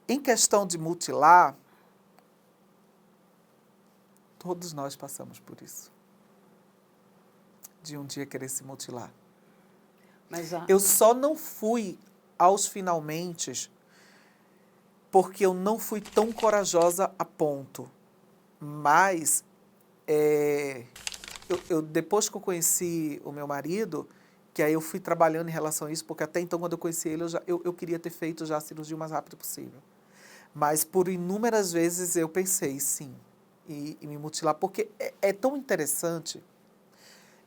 Em questão de mutilar, todos nós passamos por isso. De um dia querer se mutilar. Mas Eu só não fui aos finalmente porque eu não fui tão corajosa a ponto. Mas, depois que eu conheci o meu marido, que aí eu fui trabalhando em relação a isso, porque até então, quando eu conheci ele, eu queria ter feito já a cirurgia o mais rápido possível. Mas, por inúmeras vezes, eu pensei, sim, em me mutilar, porque é tão interessante.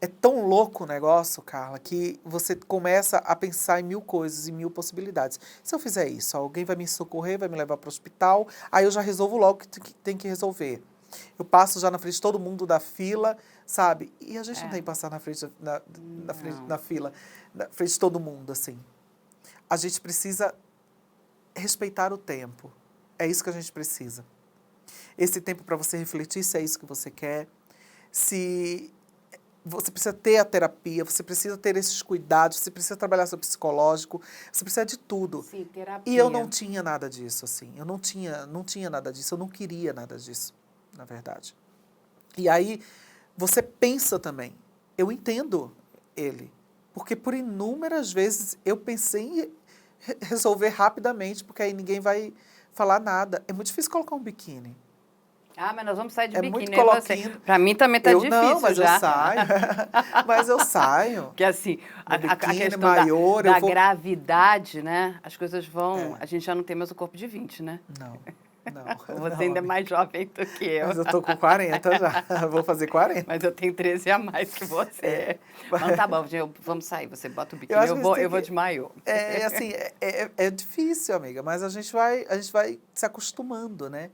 É tão louco o negócio, Carla, que você começa a pensar em mil coisas, em mil possibilidades. Se eu fizer isso, alguém vai me socorrer, vai me levar para o hospital, aí eu já resolvo logo o que tem que resolver. Eu passo já na frente de todo mundo da fila, sabe? E a gente não tem que passar na frente, na fila, na frente de todo mundo, assim. A gente precisa respeitar o tempo. É isso que a gente precisa. Esse tempo para você refletir se é isso que você quer, se... Você precisa ter a terapia, você precisa ter esses cuidados, você precisa trabalhar seu psicológico, você precisa de tudo. sim, terapia. E eu não tinha nada disso, assim. Eu não tinha nada disso, eu não queria nada disso, na verdade. E aí, você pensa também. Eu entendo ele. Porque por inúmeras vezes eu pensei em resolver rapidamente, porque aí ninguém vai falar nada. É muito difícil colocar um biquíni. Ah, mas nós vamos sair de É muito biquíni, eu e você. coloquinho. Para mim também tá Eu difícil não, mas já. eu saio. Mas eu saio. Porque assim, No a biquíni, questão maior, da eu vou... gravidade, né? As coisas vão... É. A gente já não tem mais o corpo de 20, né? Não, Você não, ainda é amiga. mais jovem do que eu. Mas eu tô com 40 já. Vou fazer 40. Mas eu tenho 13 a mais que você. É. Mas tá bom, vamos sair. Você bota o Eu biquíni, acho que a gente tem eu vou que... de maiô. Assim, é difícil, amiga, mas a gente vai se acostumando, né?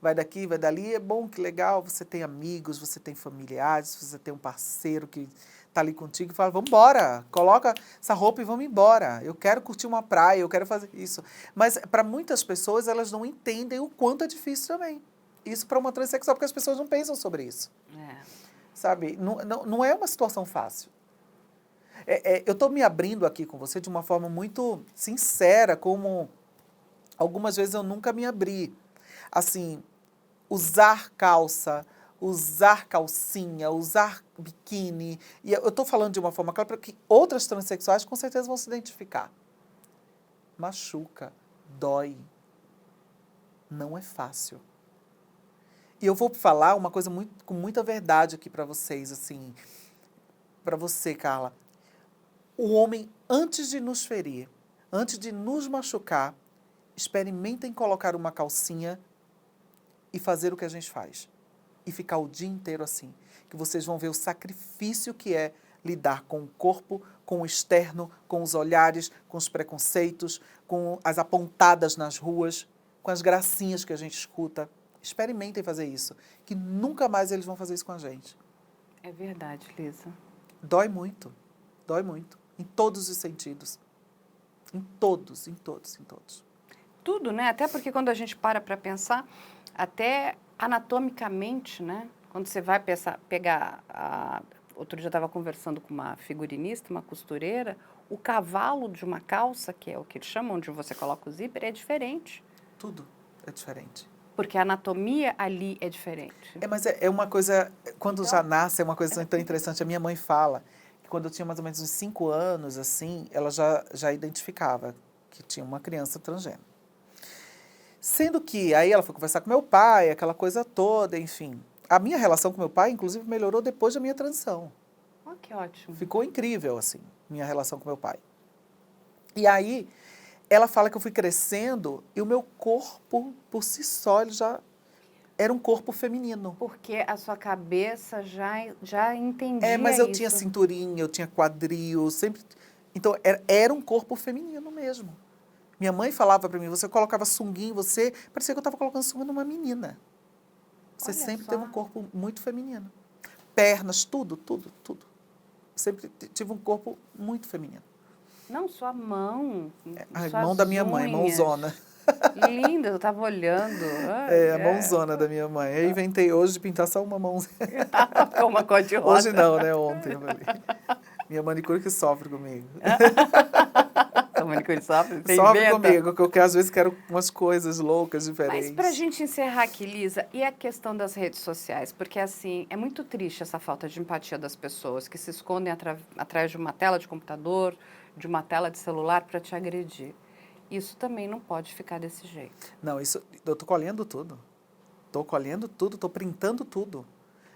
Vai daqui, vai dali, é bom, que legal, você tem amigos, você tem familiares, você tem um parceiro que tá ali contigo e fala, vamos embora, coloca essa roupa e vamos embora, eu quero curtir uma praia, eu quero fazer isso. Mas para muitas pessoas, elas não entendem o quanto é difícil também. Isso para uma transexual, porque as pessoas não pensam sobre isso, sabe? Não é uma situação fácil. Eu estou me abrindo aqui com você de uma forma muito sincera, como algumas vezes eu nunca me abri. Assim, usar calça, usar calcinha, usar biquíni. E eu estou falando de uma forma clara para que outras transexuais com certeza vão se identificar. Machuca, dói. Não é fácil. E eu vou falar uma coisa com muita verdade aqui para vocês, assim, para você, Carla. O homem, antes de nos ferir, antes de nos machucar, experimentem colocar uma calcinha e fazer o que a gente faz. E ficar o dia inteiro assim. Que vocês vão ver o sacrifício que é lidar com o corpo, com o externo, com os olhares, com os preconceitos, com as apontadas nas ruas, com as gracinhas que a gente escuta. Experimentem fazer isso, que nunca mais eles vão fazer isso com a gente. É verdade, Lisa. Dói muito, em todos os sentidos. Em todos, em todos, em todos. Tudo, né? Até porque quando a gente para pensar, até anatomicamente, né? Quando você vai pegar outro dia eu estava conversando com uma figurinista, uma costureira, o cavalo de uma calça, que é o que eles chamam, onde você coloca o zíper, é diferente. Tudo é diferente. Porque a anatomia ali é diferente. Mas é uma coisa, quando já nasce, é uma coisa tão interessante. A minha mãe fala que quando eu tinha mais ou menos uns 5 anos, assim, ela já identificava que tinha uma criança transgênero. Sendo que aí ela foi conversar com meu pai, aquela coisa toda, enfim. A minha relação com meu pai, inclusive, melhorou depois da minha transição. Oh, que ótimo. Ficou incrível, assim, minha relação com meu pai. E aí, ela fala que eu fui crescendo e o meu corpo, por si só, ele já era um corpo feminino. Porque a sua cabeça já entendia mas eu isso. tinha cinturinha, eu tinha quadril, sempre... Então, era um corpo feminino mesmo. Minha mãe falava para mim, você colocava sunguinha em você, parecia que eu estava colocando sunguinha numa menina. Você Olha sempre só. teve um corpo muito feminino. Pernas, tudo, tudo, tudo. Sempre tive um corpo muito feminino. Não, sua mão. A suas mão da minha mãe, unhas. mãozona. Linda, eu estava olhando. A mãozona da minha mãe. Eu inventei hoje de pintar só uma mão. Ficou uma cor de rosa. Hoje não, né? Ontem eu falei. Minha manicure que sofre comigo. A manicure sofre? Você Sofre inventa? comigo, porque eu às vezes quero umas coisas loucas, diferentes. Mas para a gente encerrar aqui, Lisa, e a questão das redes sociais? Porque, assim, é muito triste essa falta de empatia das pessoas que se escondem atrás de uma tela de computador, de uma tela de celular para te agredir. Isso também não pode ficar desse jeito. Não, isso, eu tô colhendo tudo. Tô printando tudo.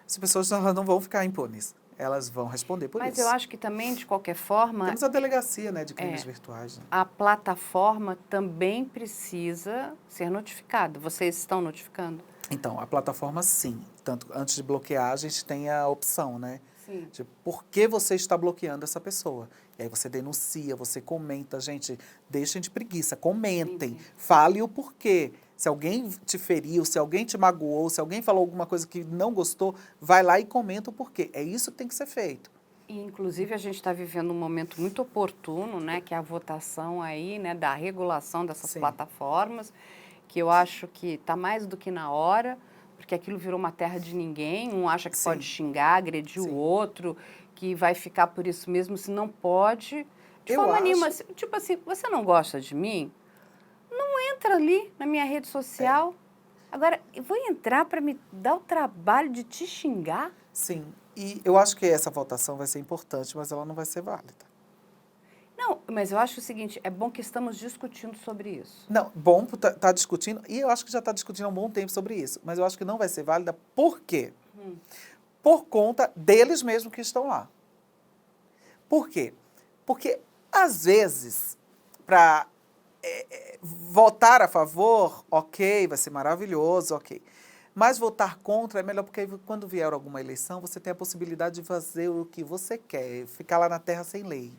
As pessoas elas não vão ficar impunes. Elas vão responder por Mas isso. eu acho que também, de qualquer forma, Temos a delegacia, né, de crimes virtuais. Né? a plataforma também precisa ser notificada. Vocês estão notificando? Então, a plataforma sim. Tanto antes de bloquear, a gente tem a opção, né? Sim. De por que você está bloqueando essa pessoa? E aí você denuncia, você comenta. Gente, deixem de preguiça, comentem. Fale o porquê. Se alguém te feriu, se alguém te magoou, se alguém falou alguma coisa que não gostou, vai lá e comenta o porquê. É isso que tem que ser feito. E, inclusive, a gente está vivendo um momento muito oportuno, né? Que é a votação aí, né? Da regulação dessas plataformas, que eu acho que está mais do que na hora, porque aquilo virou uma terra de ninguém. Um acha que pode xingar, agredir o outro, que vai ficar por isso mesmo, se não pode. De forma nenhuma. Tipo assim, você não gosta de mim? Não entra ali na minha rede social. Agora, eu vou entrar para me dar o trabalho de te xingar? Sim, e eu acho que essa votação vai ser importante, mas ela não vai ser válida. Não, mas eu acho o seguinte, é bom que estamos discutindo sobre isso. Não, bom tá discutindo, e eu acho que já está discutindo há um bom tempo sobre isso, mas eu acho que não vai ser válida, por quê? Por conta deles mesmos que estão lá. Por quê? Porque, às vezes, para votar a favor, ok, vai ser maravilhoso, ok. Mas votar contra é melhor, porque quando vier alguma eleição, você tem a possibilidade de fazer o que você quer, ficar lá na terra sem lei.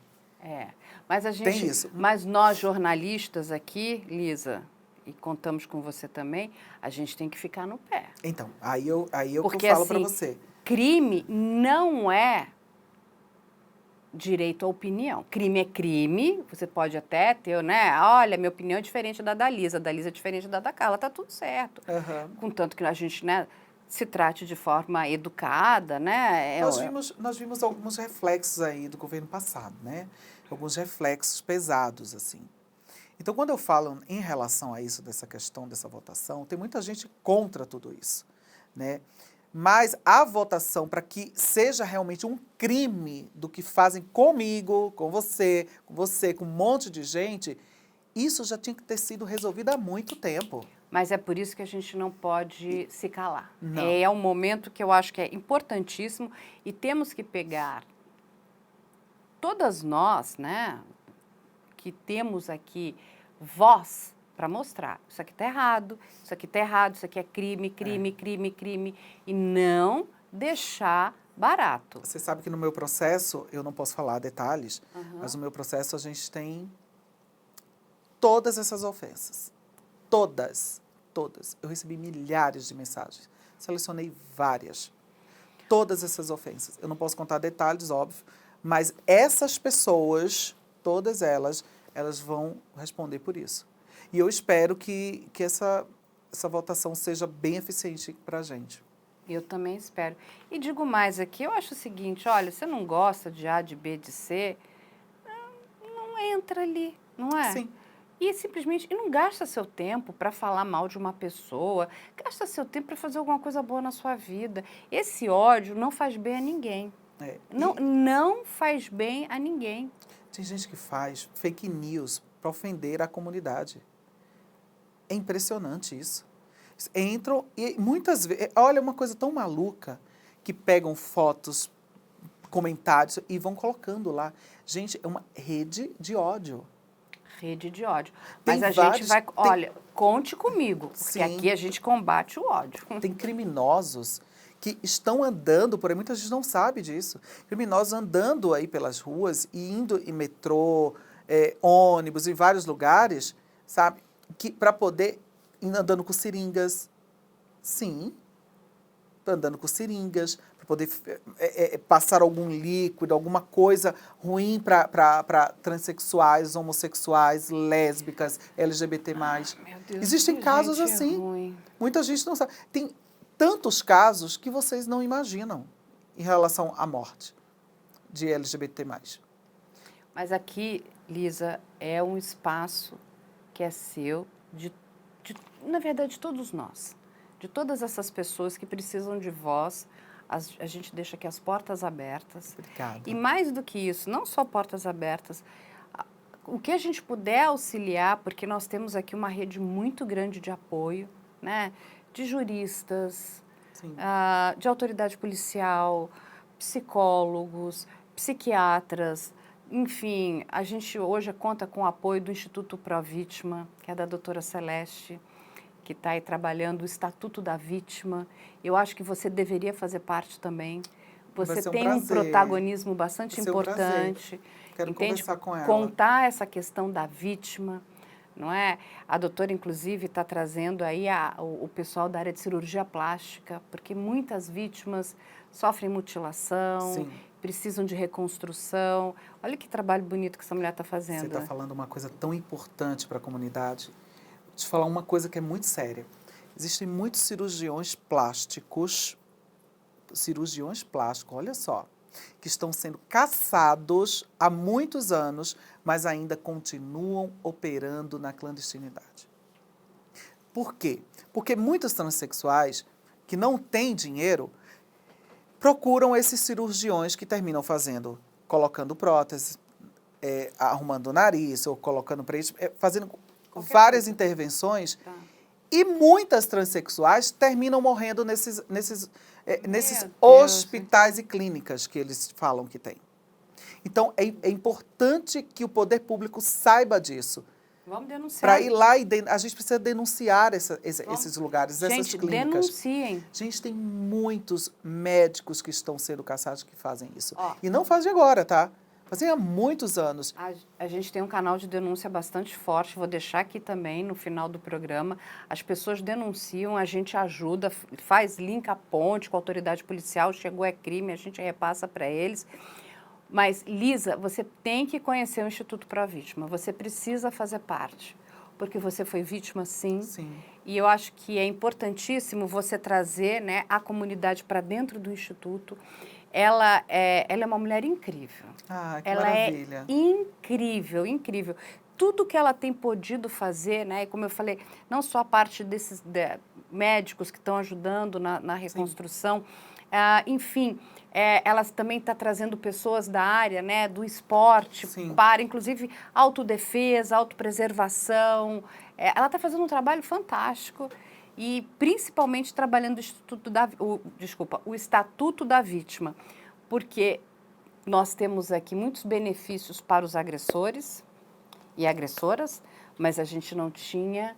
Mas a gente, tem isso. Mas nós jornalistas aqui, Lisa, e contamos com você também, a gente tem que ficar no pé. Então, aí eu porque, falo assim, para você. Crime não é direito à opinião. Crime é crime, você pode até ter, né? Olha, minha opinião é diferente da Lisa é diferente da Carla, tá tudo certo. Contanto que a gente, né, se trate de forma educada, né? Nós vimos alguns reflexos aí do governo passado, né? Alguns reflexos pesados, assim. Então, quando eu falo em relação a isso, dessa questão, dessa votação, tem muita gente contra tudo isso, né? Mas a votação para que seja realmente um crime do que fazem comigo, com você, com um monte de gente, isso já tinha que ter sido resolvido há muito tempo. Mas é por isso que a gente não pode se calar. Não. É um momento que eu acho que é importantíssimo e temos que pegar todas nós, né, que temos aqui voz para mostrar. Isso aqui está errado, isso aqui está errado, isso aqui é crime, crime, crime, crime. E não deixar barato. Você sabe que no meu processo, eu não posso falar detalhes, Uhum. mas no meu processo a gente tem todas essas ofensas. Todas. Eu recebi milhares de mensagens. Selecionei várias. Todas essas ofensas. Eu não posso contar detalhes, óbvio, mas essas pessoas, todas elas vão responder por isso. E eu espero que essa votação seja bem eficiente para a gente. Eu também espero. E digo mais aqui, eu acho o seguinte, olha, você não gosta de A, de B, de C, não entra ali, não é? Sim. E simplesmente, e não gasta seu tempo para falar mal de uma pessoa, gasta seu tempo para fazer alguma coisa boa na sua vida. Esse ódio não faz bem a ninguém. É, Não faz bem a ninguém. tem gente que faz fake news para ofender a comunidade. É impressionante isso. Entram e muitas vezes... Olha, uma coisa tão maluca que pegam fotos, comentários e vão colocando lá. Gente, é uma rede de ódio. Rede de ódio. Tem Mas a gente vai... vários- Olha, conte comigo, porque Sim. aqui a gente combate o ódio. Tem criminosos que estão andando por aí, muita gente não sabe disso. Criminosos andando aí pelas ruas e indo em metrô, ônibus, em vários lugares, sabe? Para poder ir andando com seringas. Sim, andando com seringas, para poder passar algum líquido, alguma coisa ruim para transexuais, homossexuais, lésbicas, LGBT+. Meu Deus, Existem que casos gente assim. ruim. Muita gente não sabe. Tem tantos casos que vocês não imaginam em relação à morte de LGBT+. Mas aqui, Lisa, é um espaço que é seu, na verdade, de todos nós. De todas essas pessoas que precisam de voz, a gente deixa aqui as portas abertas. Obrigada. E mais do que isso, não só portas abertas, o que a gente puder auxiliar, porque nós temos aqui uma rede muito grande de apoio, né? De juristas, Sim. de autoridade policial, psicólogos, psiquiatras, enfim, a gente hoje conta com o apoio do Instituto Pró Vítima, que é da doutora Celeste, que está aí trabalhando o Estatuto da Vítima. Eu acho que você deveria fazer parte também. Você Vai ser um tem um prazer. protagonismo bastante Vai ser um importante. Quero Entende? conversar com ela. Contar essa questão da vítima, não é? A doutora, inclusive, está trazendo aí o pessoal da área de cirurgia plástica, porque muitas vítimas sofrem mutilação, Sim. precisam de reconstrução. Olha que trabalho bonito que essa mulher está fazendo. Você está falando uma coisa tão importante para a comunidade. Vou te falar uma coisa que é muito séria. Existem muitos cirurgiões plásticos, olha só, que estão sendo caçados há muitos anos, mas ainda continuam operando na clandestinidade. Por quê? Porque muitos transexuais que não têm dinheiro procuram esses cirurgiões que terminam colocando prótese, arrumando o nariz, ou colocando fazendo várias intervenções. Tá. E muitas transexuais terminam morrendo nesses Deus. hospitais e clínicas que eles falam que tem. Então, é importante que o poder público saiba disso. Vamos denunciar. Para ir lá a gente precisa denunciar esses lugares, essas Gente, clínicas. denunciem. Gente, tem muitos médicos que estão sendo caçados que fazem isso. Ó. E não fazem agora, tá? Fazem há muitos anos. A gente tem um canal de denúncia bastante forte, vou deixar aqui também no final do programa. As pessoas denunciam, a gente ajuda, faz link a ponte com a autoridade policial, chegou é crime, a gente repassa para eles. Mas, Lisa, você tem que conhecer o Instituto Pró Vítima, você precisa fazer parte, porque você foi vítima, sim. Sim. E eu acho que é importantíssimo você trazer, né, a comunidade para dentro do Instituto. Ela é uma mulher incrível. Ah, que Ela maravilha. é incrível, incrível. Tudo que ela tem podido fazer, né? E como eu falei, não só a parte desses médicos que estão ajudando na reconstrução, enfim, ela também está trazendo pessoas da área, né, do esporte, Sim. para, inclusive, autodefesa, autopreservação. Ela está fazendo um trabalho fantástico. E principalmente trabalhando o Estatuto da Vítima, porque nós temos aqui muitos benefícios para os agressores e agressoras, mas a gente não tinha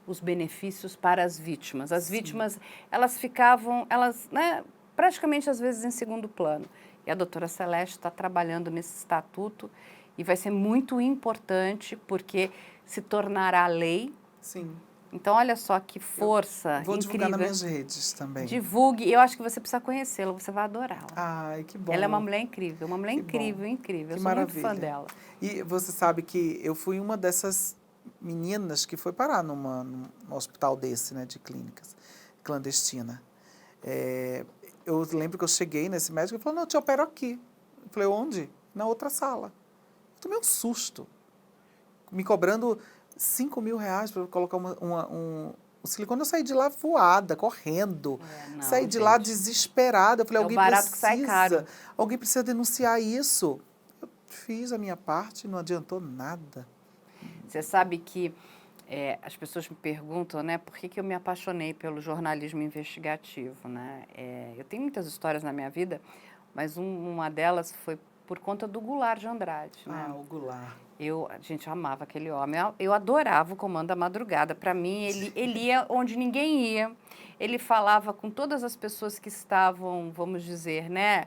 os benefícios para as vítimas. As vítimas, elas ficavam, né, praticamente às vezes em segundo plano. E a doutora Celeste está trabalhando nesse estatuto e vai ser muito importante porque se tornará lei. Sim. Então, olha só que força Vou divulgar nas incrível. minhas redes também. Divulgue. Eu acho que você precisa conhecê-la, você vai adorá-la. Ai, que bom. Ela é uma mulher incrível, uma mulher Que incrível, bom. incrível. Que Eu sou muito fã maravilha. dela. E você sabe que eu fui uma dessas meninas que foi parar num hospital desse, né, de clínicas, clandestina. Eu lembro que eu cheguei nesse médico e ele falou, não, eu te opero aqui. Eu falei, onde? Na outra sala. Eu tomei um susto. Me cobrando R$ 5.000 para colocar um silicone. Eu saí de lá voada, correndo. Não, Saí de lá gente. desesperada. Eu falei, É o barato que sai caro. alguém precisa denunciar isso. Eu fiz a minha parte, não adiantou nada. Você sabe que as pessoas me perguntam, né, por que eu me apaixonei pelo jornalismo investigativo, né? Eu tenho muitas histórias na minha vida, mas uma delas foi por conta do Goulart de Andrade, né? Ah, o Goulart. A gente amava aquele homem. Eu adorava o Comando da Madrugada. Para mim, ele ia onde ninguém ia. Ele falava com todas as pessoas que estavam, vamos dizer, né,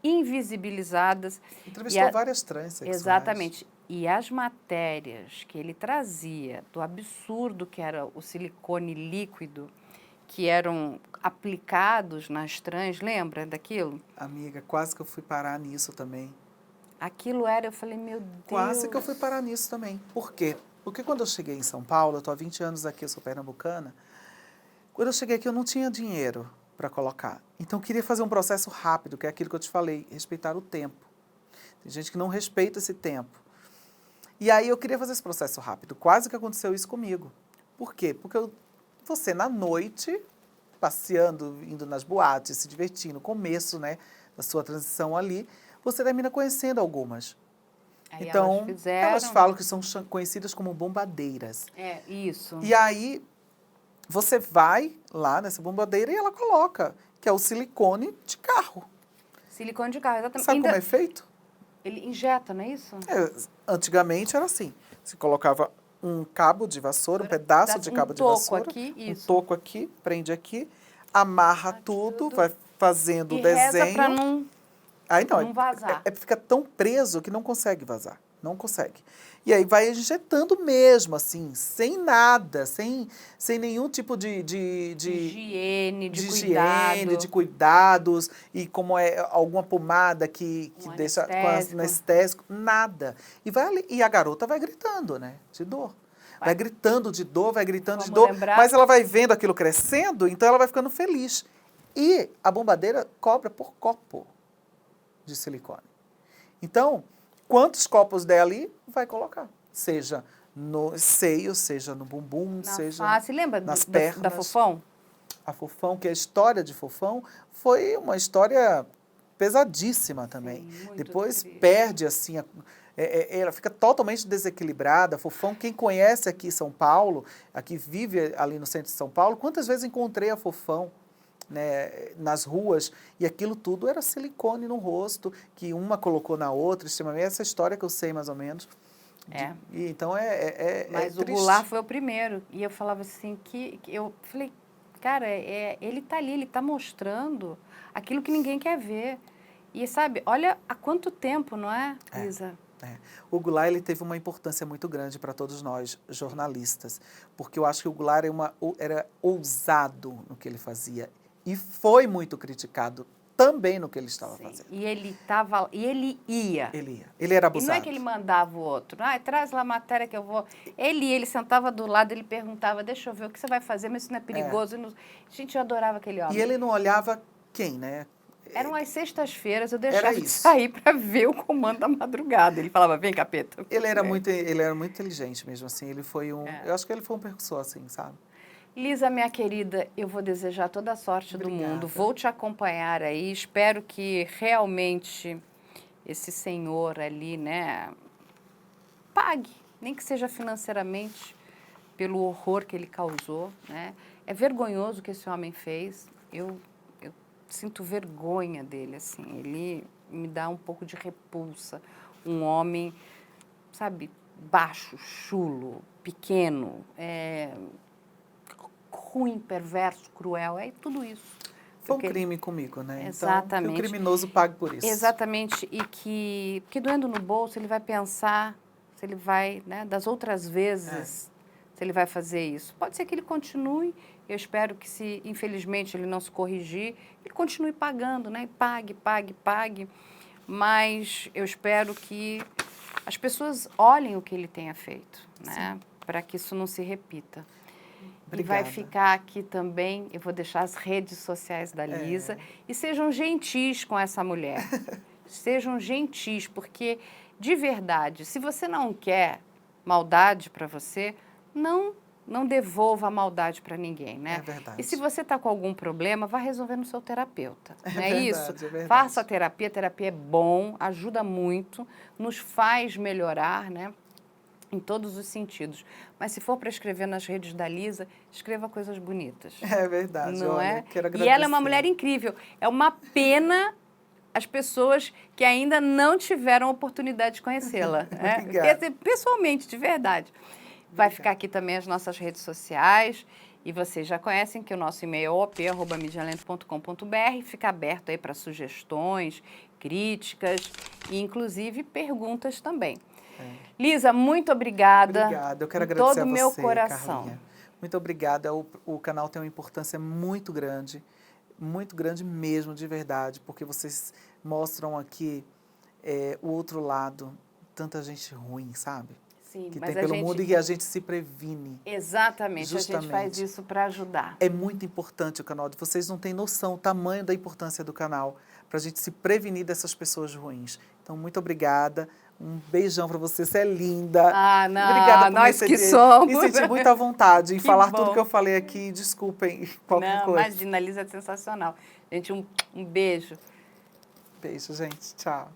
invisibilizadas. Entrevistou várias transexuais. Exatamente. E as matérias que ele trazia do absurdo que era o silicone líquido, que eram aplicados nas trans, lembra daquilo? Amiga, quase que eu fui parar nisso também. Aquilo era, eu falei, meu Deus. Quase que eu fui parar nisso também. Por quê? Porque quando eu cheguei em São Paulo, eu estou há 20 anos aqui, eu sou pernambucana, quando eu cheguei aqui eu não tinha dinheiro para colocar. Então eu queria fazer um processo rápido, que é aquilo que eu te falei, respeitar o tempo. Tem gente que não respeita esse tempo. E aí eu queria fazer esse processo rápido. Quase que aconteceu isso comigo. Por quê? Porque você na noite, passeando, indo nas boates, se divertindo, no começo, né, da sua transição ali, você termina conhecendo algumas. Aí Então, elas falam que são conhecidas como bombadeiras. Isso. E aí, você vai lá nessa bombadeira e ela coloca, que é o silicone de carro. Silicone de carro, exatamente. Sabe como é feito? Ele injeta, não é isso? Antigamente era assim. Você colocava um cabo de vassoura, um pedaço de cabo de vassoura. Aqui, isso. Um toco aqui, prende aqui, amarra tudo, vai fazendo o desenho. Reza pra não... Aí não vazar. Fica tão preso que não consegue vazar. Não consegue. E aí vai injetando mesmo, assim, sem nada, sem nenhum tipo de higiene, de cuidados, e como é alguma pomada que deixa com anestésico, nada. E vai ali, e a garota vai gritando, né? De dor. Vai gritando de dor, vai gritando de dor, mas ela vai vendo aquilo crescendo, então ela vai ficando feliz. E a bombadeira cobra por copo de silicone. Então, quantos copos der ali, vai colocar. Seja no seio, seja no bumbum, seja lembra nas pernas. Da Fofão? A Fofão, que a história de Fofão foi uma história pesadíssima também. Sim, depois triste. Perde, assim, ela fica totalmente desequilibrada. A Fofão, quem conhece aqui São Paulo, aqui vive ali no centro de São Paulo, quantas vezes encontrei a Fofão, né, nas ruas, e aquilo tudo era silicone no rosto, que uma colocou na outra, extremamente, essa história que eu sei mais ou menos. Então Mas o triste. Goulart foi o primeiro, e eu falava assim, eu falei, cara, ele tá ali, ele tá mostrando aquilo que ninguém quer ver. E sabe, olha há quanto tempo, não é, Isa? O Goulart, ele teve uma importância muito grande para todos nós, jornalistas, porque eu acho que o Goulart era ousado no que ele fazia. E foi muito criticado também no que ele estava fazendo. E ele ia. Ele era abusado. E não é que ele mandava o outro. Traz lá a matéria que eu vou... Ele sentava do lado, ele perguntava, deixa eu ver o que você vai fazer, mas isso não é perigoso. Gente, eu adorava aquele homem. E ele não olhava quem, né? Eram as sextas-feiras, eu deixava de sair para ver o Comando da Madrugada. Ele falava, vem, capeta. Ele era muito inteligente mesmo, assim. Ele foi eu acho que ele foi um precursor, assim, sabe? Lisa, minha querida, eu vou desejar toda a sorte do mundo. Vou te acompanhar aí. Espero que realmente esse senhor ali, né, pague, nem que seja financeiramente, pelo horror que ele causou, né? É vergonhoso o que esse homem fez. Eu sinto vergonha dele, assim. Ele me dá um pouco de repulsa. Um homem, sabe, baixo, chulo, pequeno, ruim, perverso, cruel, é tudo isso. Foi um crime comigo, né? Exatamente. Então, que o criminoso pague por isso. Exatamente, e que doendo no bolso, ele vai pensar se ele vai, né, das outras vezes, se ele vai fazer isso. Pode ser que ele continue, eu espero que se, infelizmente, ele não se corrigir, ele continue pagando, né? E pague, mas eu espero que as pessoas olhem o que ele tenha feito, né? Para que isso não se repita. Obrigada. E vai ficar aqui também, eu vou deixar as redes sociais da Lisa, e sejam gentis com essa mulher. Sejam gentis, porque, de verdade, se você não quer maldade para você, não devolva a maldade para ninguém, né? É verdade. E se você está com algum problema, vá resolver no seu terapeuta. Não é verdade, isso? é verdade. Faça a terapia é bom, ajuda muito, nos faz melhorar, né? Em todos os sentidos. Mas se for para escrever nas redes da Lisa, escreva coisas bonitas. É verdade, Não olha, é? quero E agradecer. ela é uma mulher incrível. É uma pena as pessoas que ainda não tiveram oportunidade de conhecê-la. Né? Obrigada. Pessoalmente, de verdade. Vai ficar aqui também as nossas redes sociais. E vocês já conhecem que o nosso e-mail é op@medialento.com.br. Fica aberto aí para sugestões, críticas e, inclusive, perguntas também. Lisa, muito obrigada. Obrigada, eu quero de agradecer todo a o você, meu coração. Carlinha. Muito obrigada, o canal tem uma importância muito grande mesmo, de verdade, porque vocês mostram aqui o outro lado, tanta gente ruim, sabe? Sim, Que mas tem pelo mundo e que a gente se previne. Exatamente, Justamente. a gente faz isso para ajudar. É muito importante o canal, vocês não têm noção o tamanho da importância do canal para a gente se prevenir dessas pessoas ruins. Então, muito obrigada. Um beijão para você é linda. Ah, não, obrigada por nós que somos. Me senti muito à vontade em falar bom. tudo que eu falei aqui. Desculpem qualquer coisa. Imagina, a Lisa é sensacional. Gente, um beijo. Beijo, gente. Tchau.